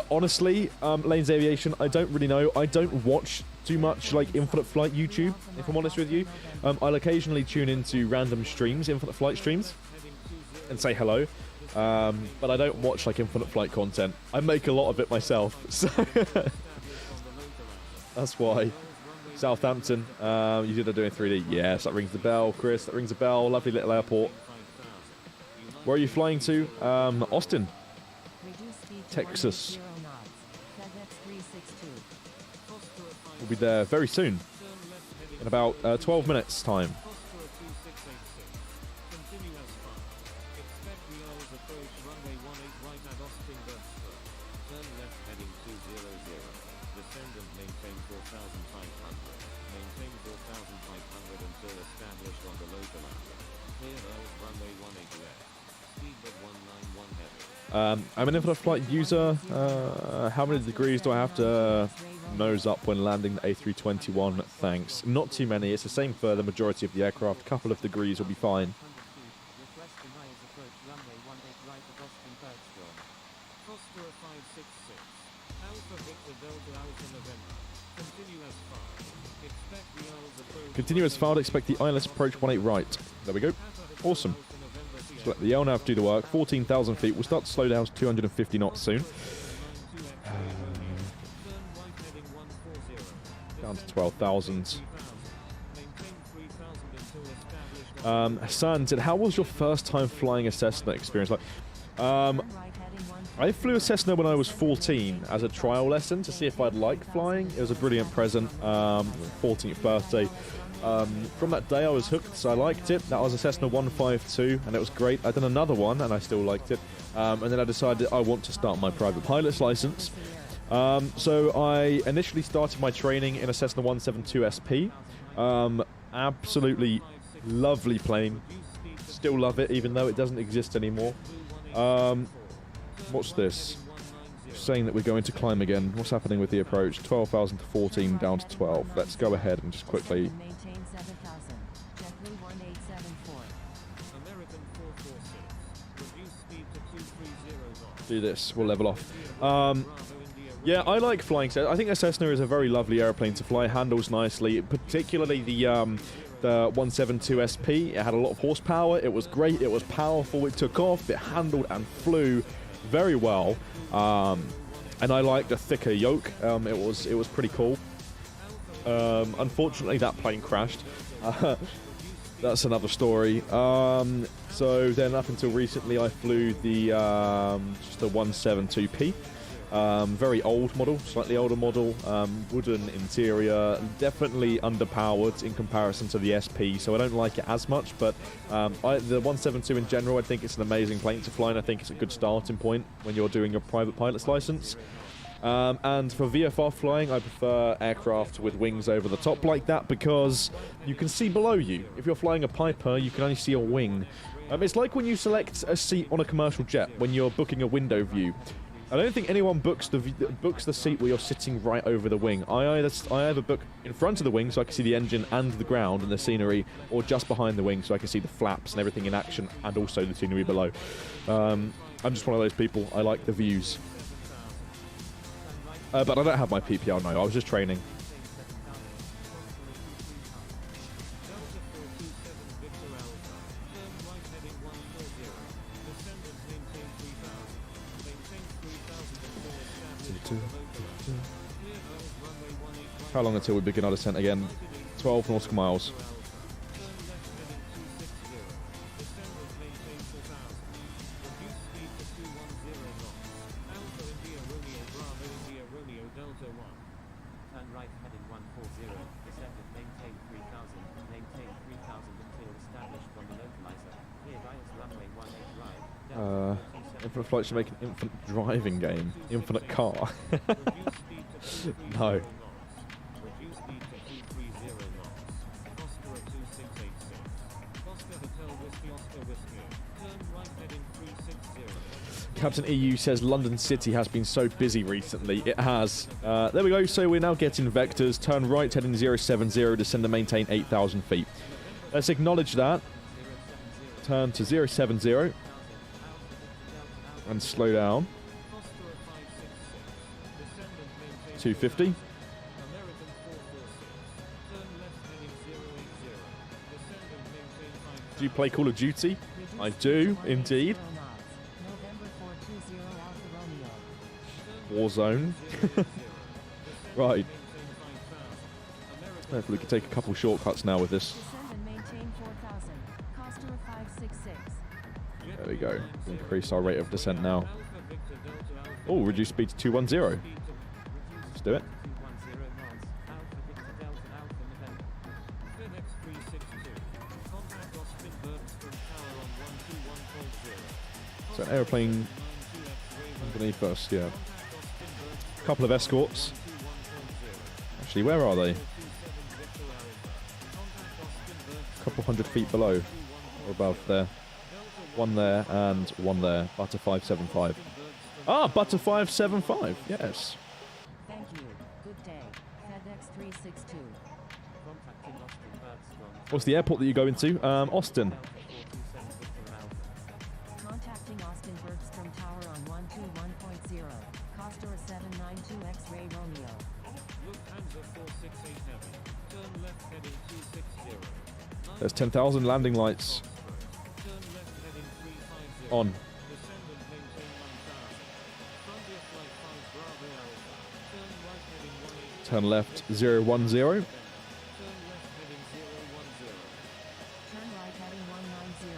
Honestly, Lanes Aviation, I don't really know. I don't watch too much like Infinite Flight YouTube, if I'm honest with you. I'll occasionally tune into random streams, Infinite Flight streams, and say hello. But I don't watch like Infinite Flight content. I make a lot of it myself, so that's why. Southampton, you did a doing 3D. Yes, that rings the bell, Chris. That rings a bell. Lovely little airport. Where are you flying to? Austin. Reduce speed to Texas. 180 knots. FedEx 362. We'll be there very soon, in about 12 minutes time. I'm an infinite flight user. How many degrees do I have to nose up when landing the A321? Thanks. Not too many. It's the same for the majority of the aircraft. A couple of degrees will be fine. Continue as filed. Expect the ILS approach 18 right. There we go. Awesome. Just let the LNAV do the work. 14,000 feet. We'll start to slow down to 250 knots soon. Down to 12,000. Hassan said, how was your first time flying a Cessna experience like? I flew a Cessna when I was 14 as a trial lesson to see if I'd like flying. It was a brilliant present. 14th birthday. From that day I was hooked, so I liked it. That was a Cessna 152 and it was great. I did another one and I still liked it. And then I decided I want to start my private pilot's license. So I initially started my training in a Cessna 172 SP. Absolutely lovely plane. Still love it even though it doesn't exist anymore. What's this? Saying that we're going to climb again. What's happening with the approach? 12,000 to 14 down to 12. Let's go ahead and just quickly... do this. We'll level off. Yeah, I like flying. I think a Cessna is a very lovely airplane to fly. Handles nicely, particularly the 172 SP. It had a lot of horsepower. It was great. It was powerful. It took off. It handled and flew very well. And I liked the thicker yoke. It was pretty cool. Unfortunately, that plane crashed. That's another story. So then up until recently, I flew the just the 172P. Very old model, slightly older model, wooden interior, definitely underpowered in comparison to the SP, so I don't like it as much, but the 172 in general, I think it's an amazing plane to fly, and I think it's a good starting point when you're doing your private pilot's license. And for VFR flying, I prefer aircraft with wings over the top like that because you can see below you. If you're flying a Piper, you can only see a wing. It's like when you select a seat on a commercial jet, when you're booking a window view. I don't think anyone books the seat where you're sitting right over the wing. I either book in front of the wing so I can see the engine and the ground and the scenery, or just behind the wing so I can see the flaps and everything in action and also the scenery below. I'm just one of those people. I like the views. But I don't have my PPL, no. I was just training. How long until we begin our descent again? 12 nautical miles. Infinite Flight should make an infinite driving game. Infinite car. No. Captain EU says London City has been so busy recently. It has. There we go. So we're now getting vectors. Turn right, heading 070, descend and maintain 8,000 feet. Let's acknowledge that. Turn to 070. And slow down. 250. Do you play Call of Duty? I do, indeed. Warzone. Right. Hopefully we can take a couple shortcuts now with this. There we go. Increase our rate of descent now. Oh, reduce speed to 210. Let's do it. So an aeroplane underneath us, yeah. A couple of escorts. Actually, where are they? A couple hundred feet below or above there. One there and one there. Butter 575. Ah, Butter 575. Yes. Thank you. Good day. FedEx 362. Contacting Austin Bergstrom. What's the airport that you go into? Austin. Contacting Austin Bergstrom Tower on 121.0. Costor 792 X-ray Romeo. Lufthansa 468 Heavy. Turn left heading 260. There's 10,000 landing lights Turn left heading 350. on. Descendant maintain 1000. Frontier flight 5 Bravo Alpha. Turn right heading 18. Turn left 010. Turn left heading 010. Turn right heading 190.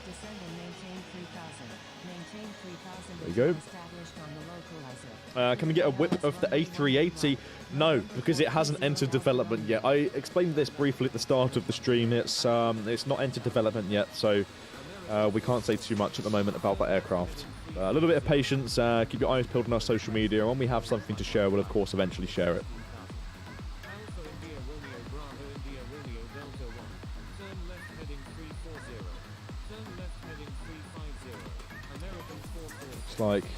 Descend and maintain 3000. Maintain 3000. There you go. Established on the localizer. Can we get a whip of the A380? No, because it hasn't entered development yet. I explained this briefly at the start of the stream. It's not entered development yet, so we can't say too much at the moment about that aircraft. A little bit of patience. Keep your eyes peeled on our social media, and when we have something to share, we'll of course eventually share it. Alpha India Romeo Bravo India Romeo Delta 1. Turn left heading 340. Turn left heading 350. American 440. It's like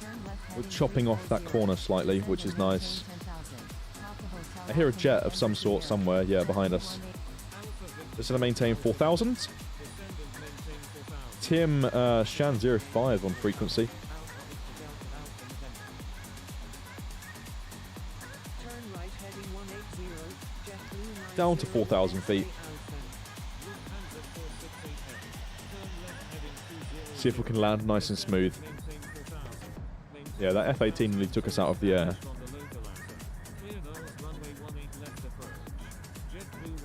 Turn left we're heading chopping off that 350. corner slightly, which is Descend and nice. maintain 10,000. Papa Hotel I hear a Alpha jet of some November sort Sierra. somewhere, yeah, behind us. Just gonna maintain 4,000. Descendant maintain 4000. Tim Shan 05 on frequency. Turn right heading 180. JetBlue 90. Down to 4,000 feet. Lufthansa 468 Heavy. Turn left heading 20. See if we can land nice and smooth. Maintain 4000. Maintain Yeah, that F-18 really took us out of the air. on the localizer. Clear those runway 18 left approach. JetBlue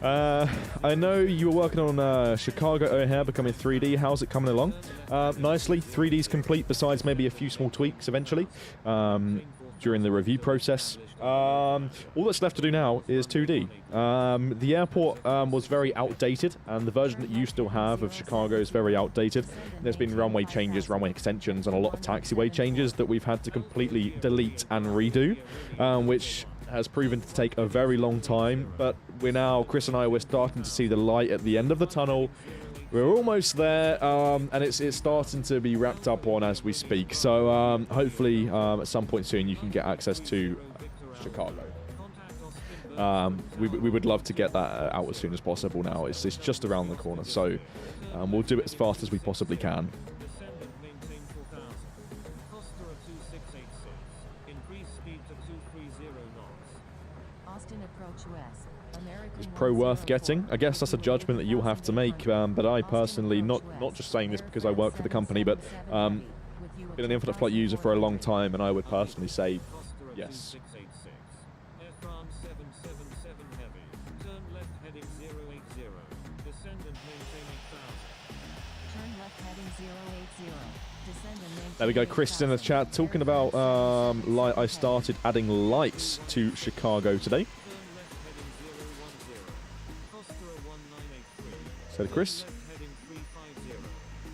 1874. I know you were working on Chicago O'Hare becoming 3D. How's it coming along? Nicely. 3D's complete, besides maybe a few small tweaks eventually during the review process. All that's left to do now is 2D. The airport was very outdated, and the version that you still have of Chicago is very outdated. There's been runway changes, runway extensions, and a lot of taxiway changes that we've had to completely delete and redo, which has proven to take a very long time. But Chris and I, we're starting to see the light at the end of the tunnel. We're almost there, and it's starting to be wrapped up on as we speak. So hopefully at some point soon you can get access to Chicago. We would love to get that out as soon as possible now. It's just around the corner, so we'll do it as fast as we possibly can. Descendant maintain 4000. Costa 2686. Increase speed to 230 knots. Austin approach west. American Is Pro worth 104. getting? I guess that's a judgment that you'll have to make, but I personally, not just saying this because I work for the company, but been an Infinite Flight user for a long time, and I would personally say Costa yes. 2686. Air France 777 Heavy. Turn left heading 080. Descendant maintain 8000. Turn left heading 080. Descend and maintain There we go. Chris is in the 8000. chat talking about light. I started adding lights to Chicago today. Turn left heading 010. Costa 1983. So Chris. Left heading 350.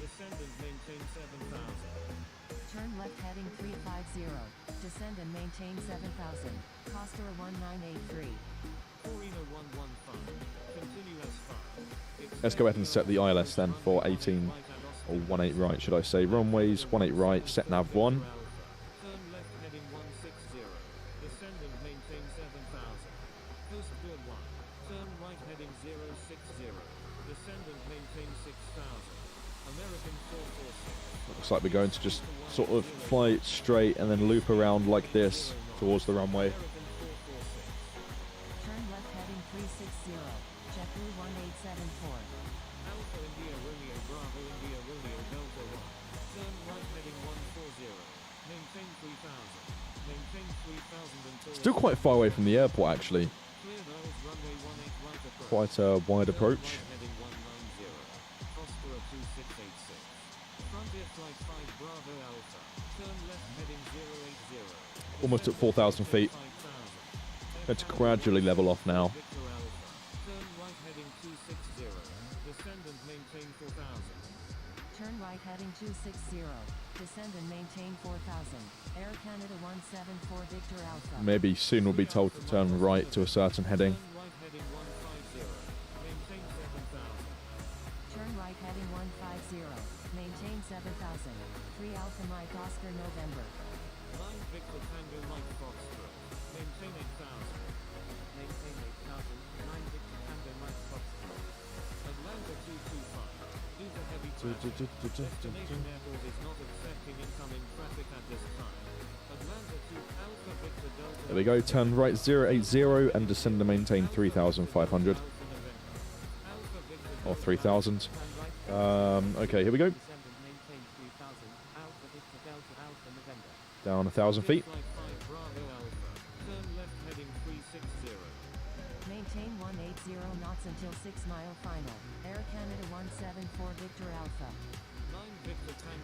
Descendant maintain 7000. Turn left heading 350. Descend and maintain 7000. Costa 1983. Corina 115. Continue as far. Let's go ahead and set the ILS then for 18 or 18 right, should I say. Runways 18 right, set nav 1. Turn left heading 160. Descendant maintain 7000. Coast good 1. Turn right heading 060. Descendant maintain 6000. American 446. Looks like we're going to just sort of fly straight and then loop around like this towards the runway. American 446. Turn left heading 360. JetBlue 1874. Alpha India Romeo Bravo India Romeo Delta 1. Turn right heading 140. Maintain 3000. Maintain 3000 until... Still quite far away from the airport, actually. Clear those runway 18 right approach. Quite a wide approach. Right heading 190. Costa 2686. Frontier flight 5 Bravo Alpha. Turn left heading 080. Almost at 4,000 feet. 5000. Going to gradually level off now. Victor Alpha. Turn right heading 260. Descendant maintain 4000. Turn right heading 260. Descend and maintain 4000. Air Canada 174 Victor Alpha. Maybe soon we'll be told to turn right to a certain heading. Turn right heading 150. Maintain 7000. 3 Alpha Mike Oscar November. 9 Victor Tango Mike Foxtrot. Maintain 8000. Maintain 8000. 9 Victor Tango Mike Foxtrot. Atlanta 225. Use a heavy traffic. Destination airport is not accepting incoming traffic at this time. Atlanta 2 Alpha Victor Delta. There we go. Turn right 080 and descend to maintain 3,500 or 3,000. Okay, here we go. Down 1,000 feet. Maintain 180 knots until 6 mile final. Air Canada 174 Victor Alpha.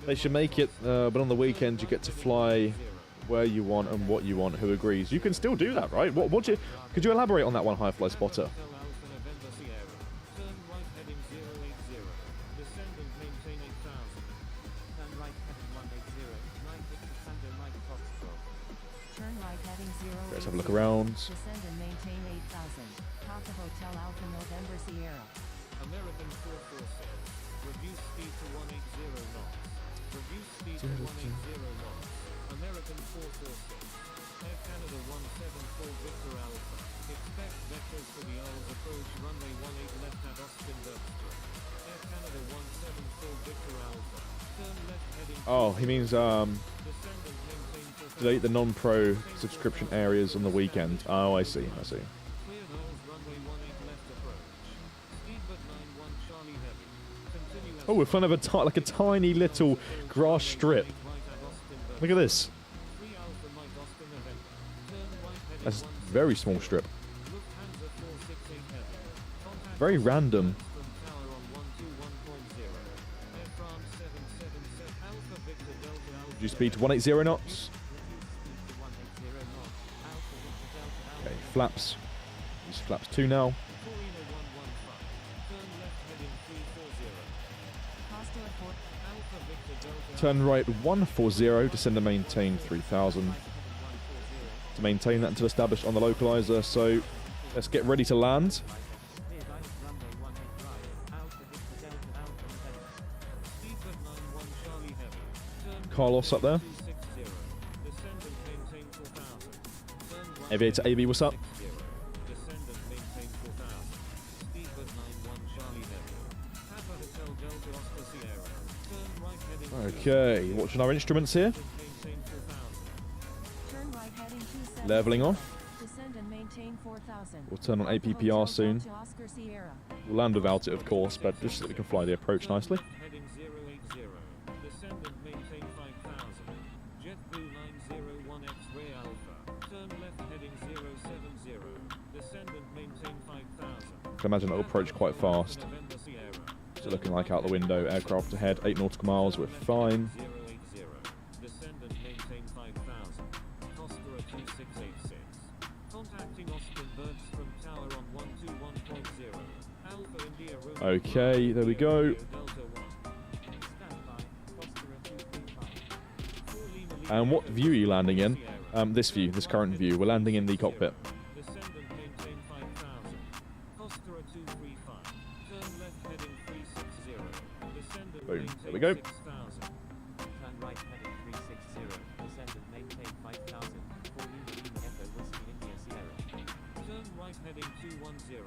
They should make it, but on the weekend you get to fly where you want and what you want. Who agrees? You can still do that, right? Could you elaborate on that one, High Fly Spotter? Let's have a look around. Descend and maintain 8000. Papa Hotel Alpha November Sierra. American 446. Reduce speed to 180 knots. Reduce speed to 180 knots. American 446. Air Canada 174 Victor Alpha. Expect vectors for the Isles approach runway 18 left at Austin Bergstrom. Air Canada 174 Victor Alpha. Turn left heading. Oh, he means Descend and maintain delete the non-pro subscription areas on the weekend. Oh, I see. I see. Clear Knowles runway 18 left approach. Speedbird 91 Charlie Heavy. Continue as Oh, we're front of a tiny little grass strip. right at Austin Bergstrom. Look at this. 3 Alpha Mike Oscar November. Turn right heading That's a 17. very small strip. Lufthansa 468 Heavy. Contact Very random. from tower on 121.0. Air France 777 Alpha Victor Delta Alpha. Reduce speed to 180 knots. Okay, flaps. Use flaps 2 now. Torino 115. Turn left heading 340. Costa Report. Alpha Victor Delta Turn right 140. Descend and maintain 3,000. To maintain that until established on the localizer. So let's get ready to land. Carlos up there. Aviator AB, what's up? Okay, watching our instruments here. Turn right heading 270. Leveling off. Descend and maintain 4000. We'll turn on APPR soon. To Oscar Sierra. We'll land without it, of course, but just so that we can fly the approach nicely. Heading 080. Descend and maintain 5000. JetBlue 901 X-ray Alpha. Turn left heading 070. Descend and maintain 5000. I can imagine it'll approach quite fast. November Sierra. So looking like out the window, aircraft ahead, 8 nautical miles, we're fine. 080. Descend and maintain 5000. Costa 2686. Contacting Austin Bergstrom Tower on 121.0. Alpha India Romeo. Okay, there we go. Delta 1. Standby. Costa 235. And what view are you landing in? This view, this current view. We're landing in the cockpit. Descend and maintain 5000. Costa 235. Turn left heading 360. Descend and Boom. maintain There we go. 6000. Turn right heading 360. Descend and maintain 5000. 4 Lima Echo Whiskey India Sierra. Turn right heading 210.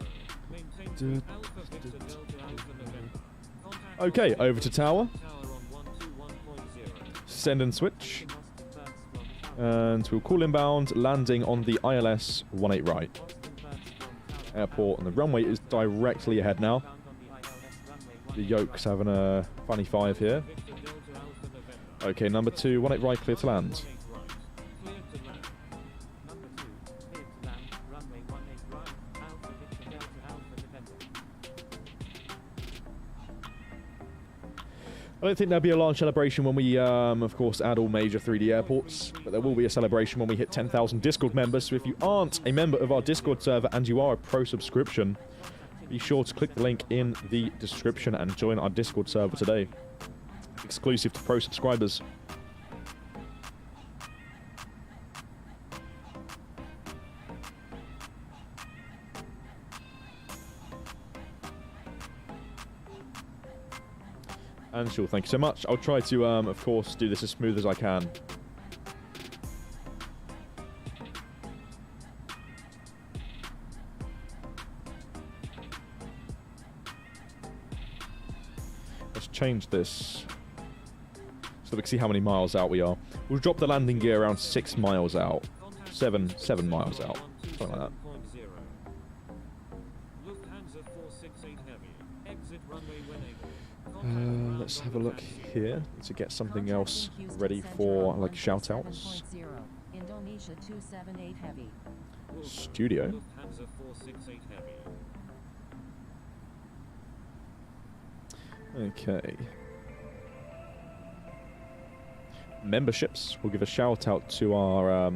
Maintain 3 Alpha Victor Delta Alpha November. Contact Okay, Austin over to tower. Tower on 121.0. Send and switch. Austin Bergstrom Tower. And we'll call inbound, landing on the ILS 18 right. Austin Bergstrom Tower. Airport, and the runway is directly ahead now. Bound on the ILS runway The yoke's having a funny 5 here. Victor Delta Alpha November. Okay, number 2, 18 right, clear to land. 18 right. Clear to land. Number 2, clear to land. Runway 18 right. Alpha Victor Delta Alpha November. I don't think there'll be a large celebration when we, of course, add all major 3D airports, but there will be a celebration when we hit 10,000 Discord members. So if you aren't a member of our Discord server and you are a pro subscription, be sure to click the link in the description and join our Discord server today. exclusive to pro subscribers. And sure, thank you so much. I'll try to, of course, do this as smooth as I can. Let's change this so we can see how many miles out we are. We'll drop the landing gear around 6 miles out. 7 miles out. Something like that. Let's have a look here to get something else ready for like shoutouts. Indonesia 278 heavy. Studio. Okay. Memberships. We'll give a shout out to our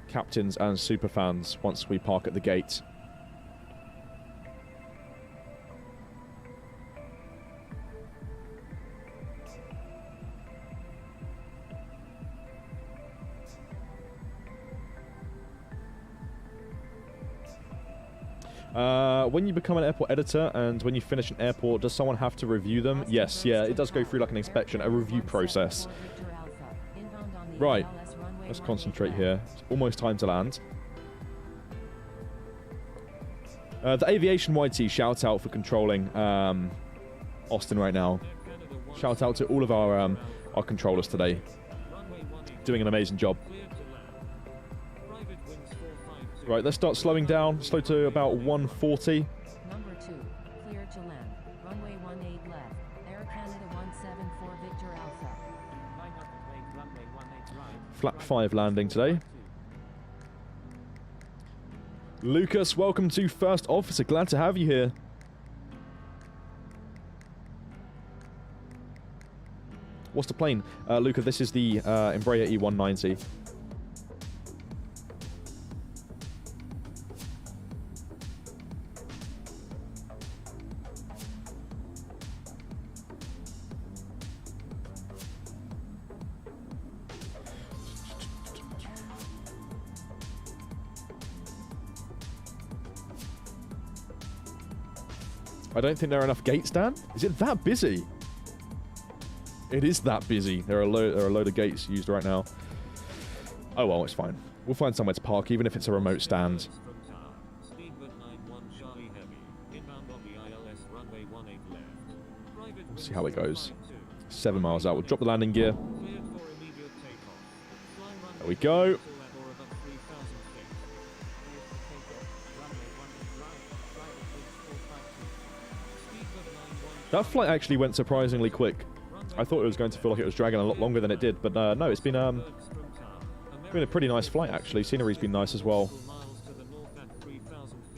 captains and superfans once we park at the gate. When you become an airport editor and when you finish an airport, does someone have to review them? Yes, yeah, it does go through like an inspection, a review process. Right, let's concentrate here. It's almost time to land. The Aviation YT, shout out for controlling Austin right now. Shout out to all of our controllers today. Doing an amazing job. Right, let's start slowing down. Slow to about 140. Number 2, clear to land. Runway 18 left. Air Canada 174 Victor Alpha. Flap 5 landing today. Lucas, welcome to First Officer. Glad to have you here. What's the plane? Luca, this is the Embraer E190. I don't think there are enough gates, Dan. Is it that busy? It is that busy. There are a load of gates used right now. Oh well, it's fine. We'll find somewhere to park, even if it's a remote stand. We'll see how it goes. 7 miles out. We'll drop the landing gear. There we go. That flight actually went surprisingly quick. I thought it was going to feel like it was dragging a lot longer than it did, but no, it's been a pretty nice flight actually. Scenery's been nice as well.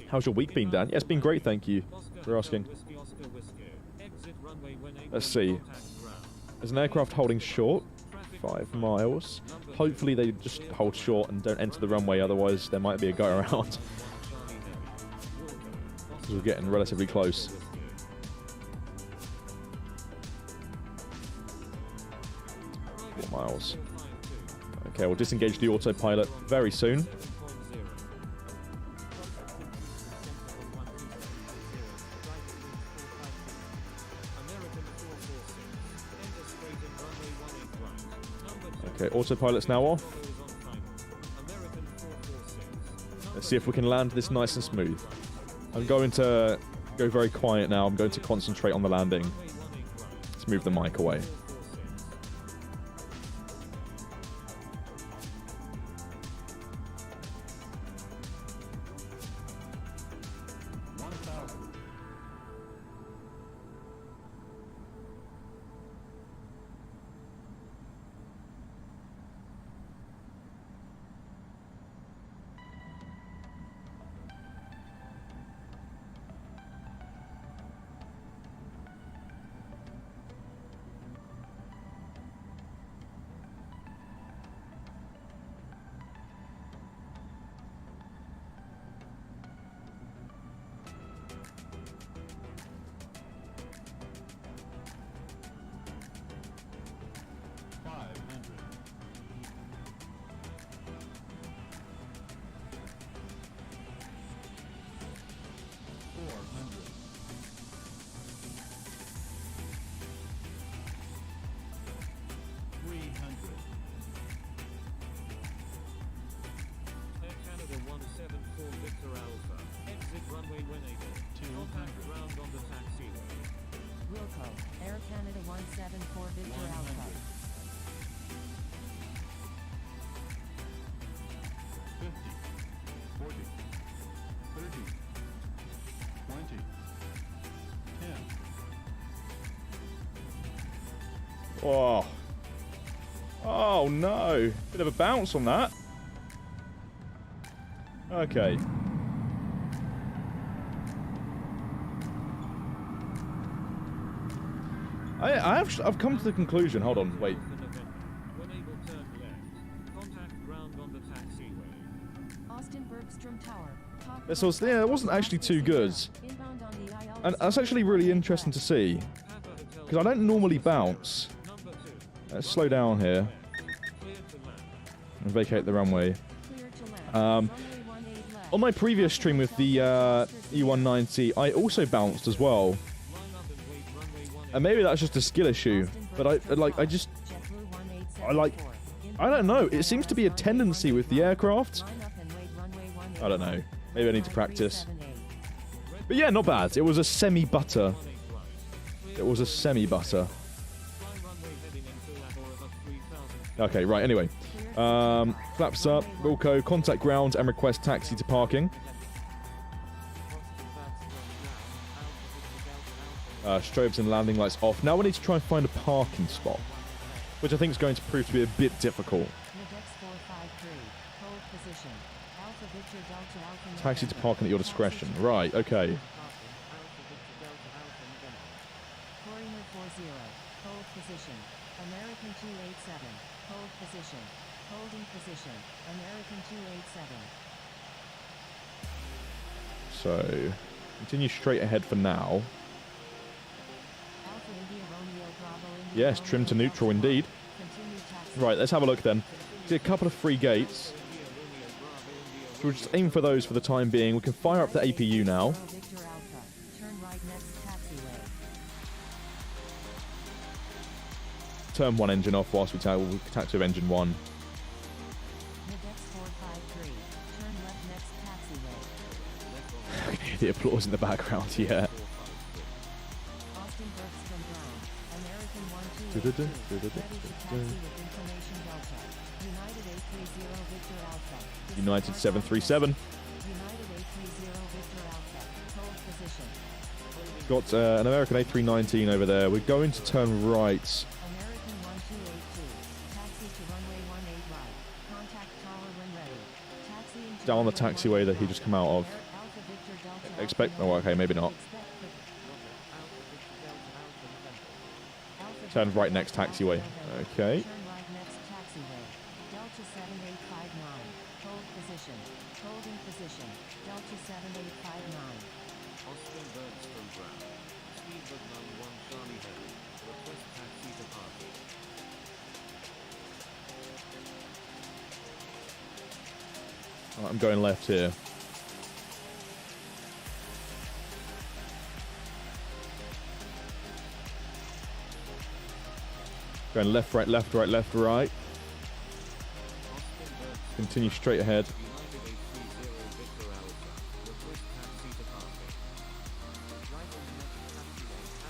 How's your week been, Dan? Yeah, it's been great, thank you for asking. Let's see. There's an aircraft holding short, 5 miles. Hopefully they just hold short and don't enter the runway, otherwise there might be a guy around. Because we're getting relatively close. Miles. Okay, we'll disengage the autopilot very soon. Okay, autopilot's now off. Let's see if we can land this nice and smooth. I'm going to go very quiet now. I'm going to concentrate on the landing. Let's move the mic away. Air Canada 174 Victor Alpha. Exit runway when able. Contact ground on the taxiway. Wilco, Air Canada 174 Victor Alpha. 50, 40, 30, 20, 10. Oh. Oh no. Bit of a bounce on that. Okay. I've come to the conclusion. Hold on, wait. When able, turn left. Contact ground on the taxiway. Austin Bergstrom Tower. This was, yeah, it wasn't actually too good. Inbound on the IL. And that's actually really interesting to see. Because I don't normally bounce. Number 2. Let's slow down here Clear to land. and vacate the runway. Clear to land. Runway 18 left. On my previous stream with the E190, I also bounced as well. Line up and wait runway 18. And maybe that's just a skill issue. But I don't know. It seems to be a tendency with the aircraft. I don't know. Maybe I need to practice. But yeah, not bad. It was a semi-butter. It was a semi-butter. Okay, right, anyway. Flaps up, Wilco, contact ground and request taxi to parking. Strobes and landing lights off. Now we need to try and find a parking spot, which I think is going to prove to be a bit difficult. Taxi to parking at your discretion. Right, okay. Foreigner 40, hold position. American 287, hold position. Holding position. American 287. So, continue straight ahead for now. Alpha India Romeo Bravo India Yes, trim to neutral indeed. Continue taxi. Right, let's have a look then. See a couple of free gates. So we'll just aim for those for the time being. We can fire up the APU now. Victor Alpha. Turn right next taxiway. Turn one engine off whilst we taxi with engine one. Midex 453. Turn left next taxiway. I can hear the applause in the background, yeah. Austin Bergstrom ground. American 1282. Du-du-du, Ready du-du-du, to taxi with information Delta. United 830 Victor Alpha. United 737. United 830 Victor Alpha. Hold position. Got an American A319 over there. We're going to turn right. American 1282. Taxi to runway 18 right. Contact tower when ready. Taxiing to Down the runway taxiway that he 18 just come out of. Alpha Victor Delta Expect... Alpha Oh, okay, maybe not. Alpha Turn Victor right next Delta taxiway. Alpha Okay. Turn right next taxiway. Delta 7859. Hold position. Holding position. Delta 7859. Austin Bergstrom ground. Speedbird 91 Charlie Heavy. Request taxi to parking. Right, I'm going left here. Going left, right, left, right, left, right. Continue straight ahead. United 830 Victor Alpha. Request taxi to parking.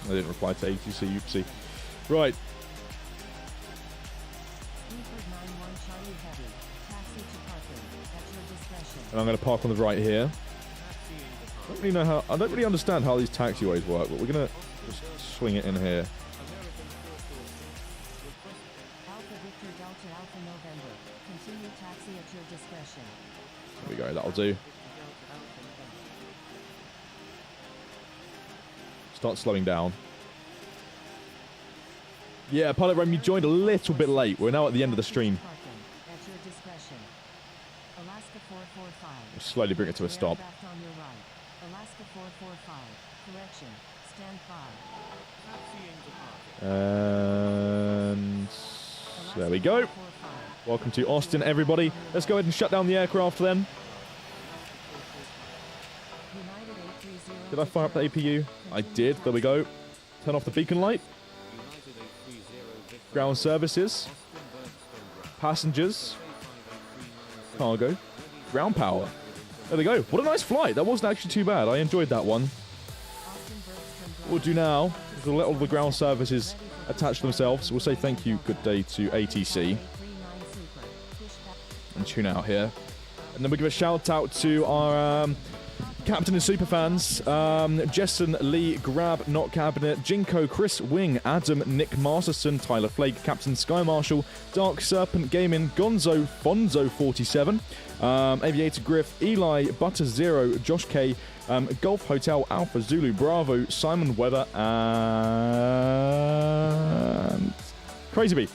I didn't reply to ATC, oopsie. Right, Speedbird 91 Charlie Heavy. Taxi to parking. At your discretion. and I'm going to park on the right here. Taxiing to I parking. don't really know how. I don't really understand how these taxiways work, but we're going to just swing it in here. American 446. Request Alpha Victor Delta Alpha November. Continue taxi at your discretion. There we go. That'll do. Start slowing down. Yeah, Pilot Rome, you joined a little bit late. We're now at the end of the stream. Parking. At your discretion. Alaska 445. We'll slowly bring it to a stop. Aircraft on your right. Alaska 445. Correction. Stand by. taxiing to parking. And there we go. Welcome to Austin, everybody. Let's go ahead and shut down the aircraft then. United Did I fire up the APU? I did. There we go. Turn off the beacon light. Ground services. Passengers. Cargo. Ground power. There we go. What a nice flight. That wasn't actually too bad. I enjoyed that one. What we'll do now is we'll let all the ground services attach themselves. We'll say thank you, good day to ATC. And tune out here. And then we'll give a shout out to our Captain and Superfans. Jessen, Lee, Grab, Not Cabinet, Jinko, Chris, Wing, Adam, Nick Masterson, Tyler Flake, Captain Sky Marshall, Dark Serpent Gaming, Gonzo, Fonzo 47, Aviator Griff, Eli, Butter Zero, Josh K, Golf Hotel, Alpha Zulu, Bravo, Simon Weather, and Crazy Bee.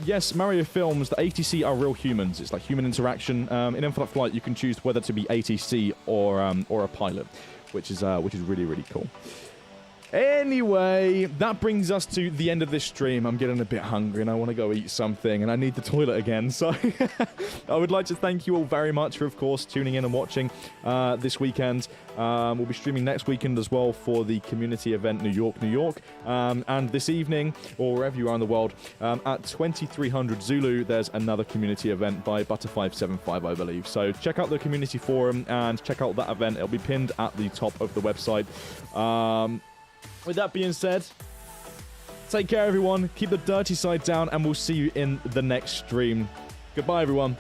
Yes, Mario Films, the ATC are real humans. It's like human interaction. In Infinite Flight, you can choose whether to be ATC or a pilot, which is really, really cool. Anyway, that brings us to the end of this stream. I'm getting a bit hungry and I want to go eat something and I need the toilet again. So I would like to thank you all very much for, of course, tuning in and watching this weekend. We'll be streaming next weekend as well for the community event New York, New York. And this evening, or wherever you are in the world, at 2300 Zulu, there's another community event by Butter575, I believe. So check out the community forum and check out that event. It'll be pinned at the top of the website. With that being said, take care, everyone. Keep the dirty side down, and we'll see you in the next stream. Goodbye, everyone.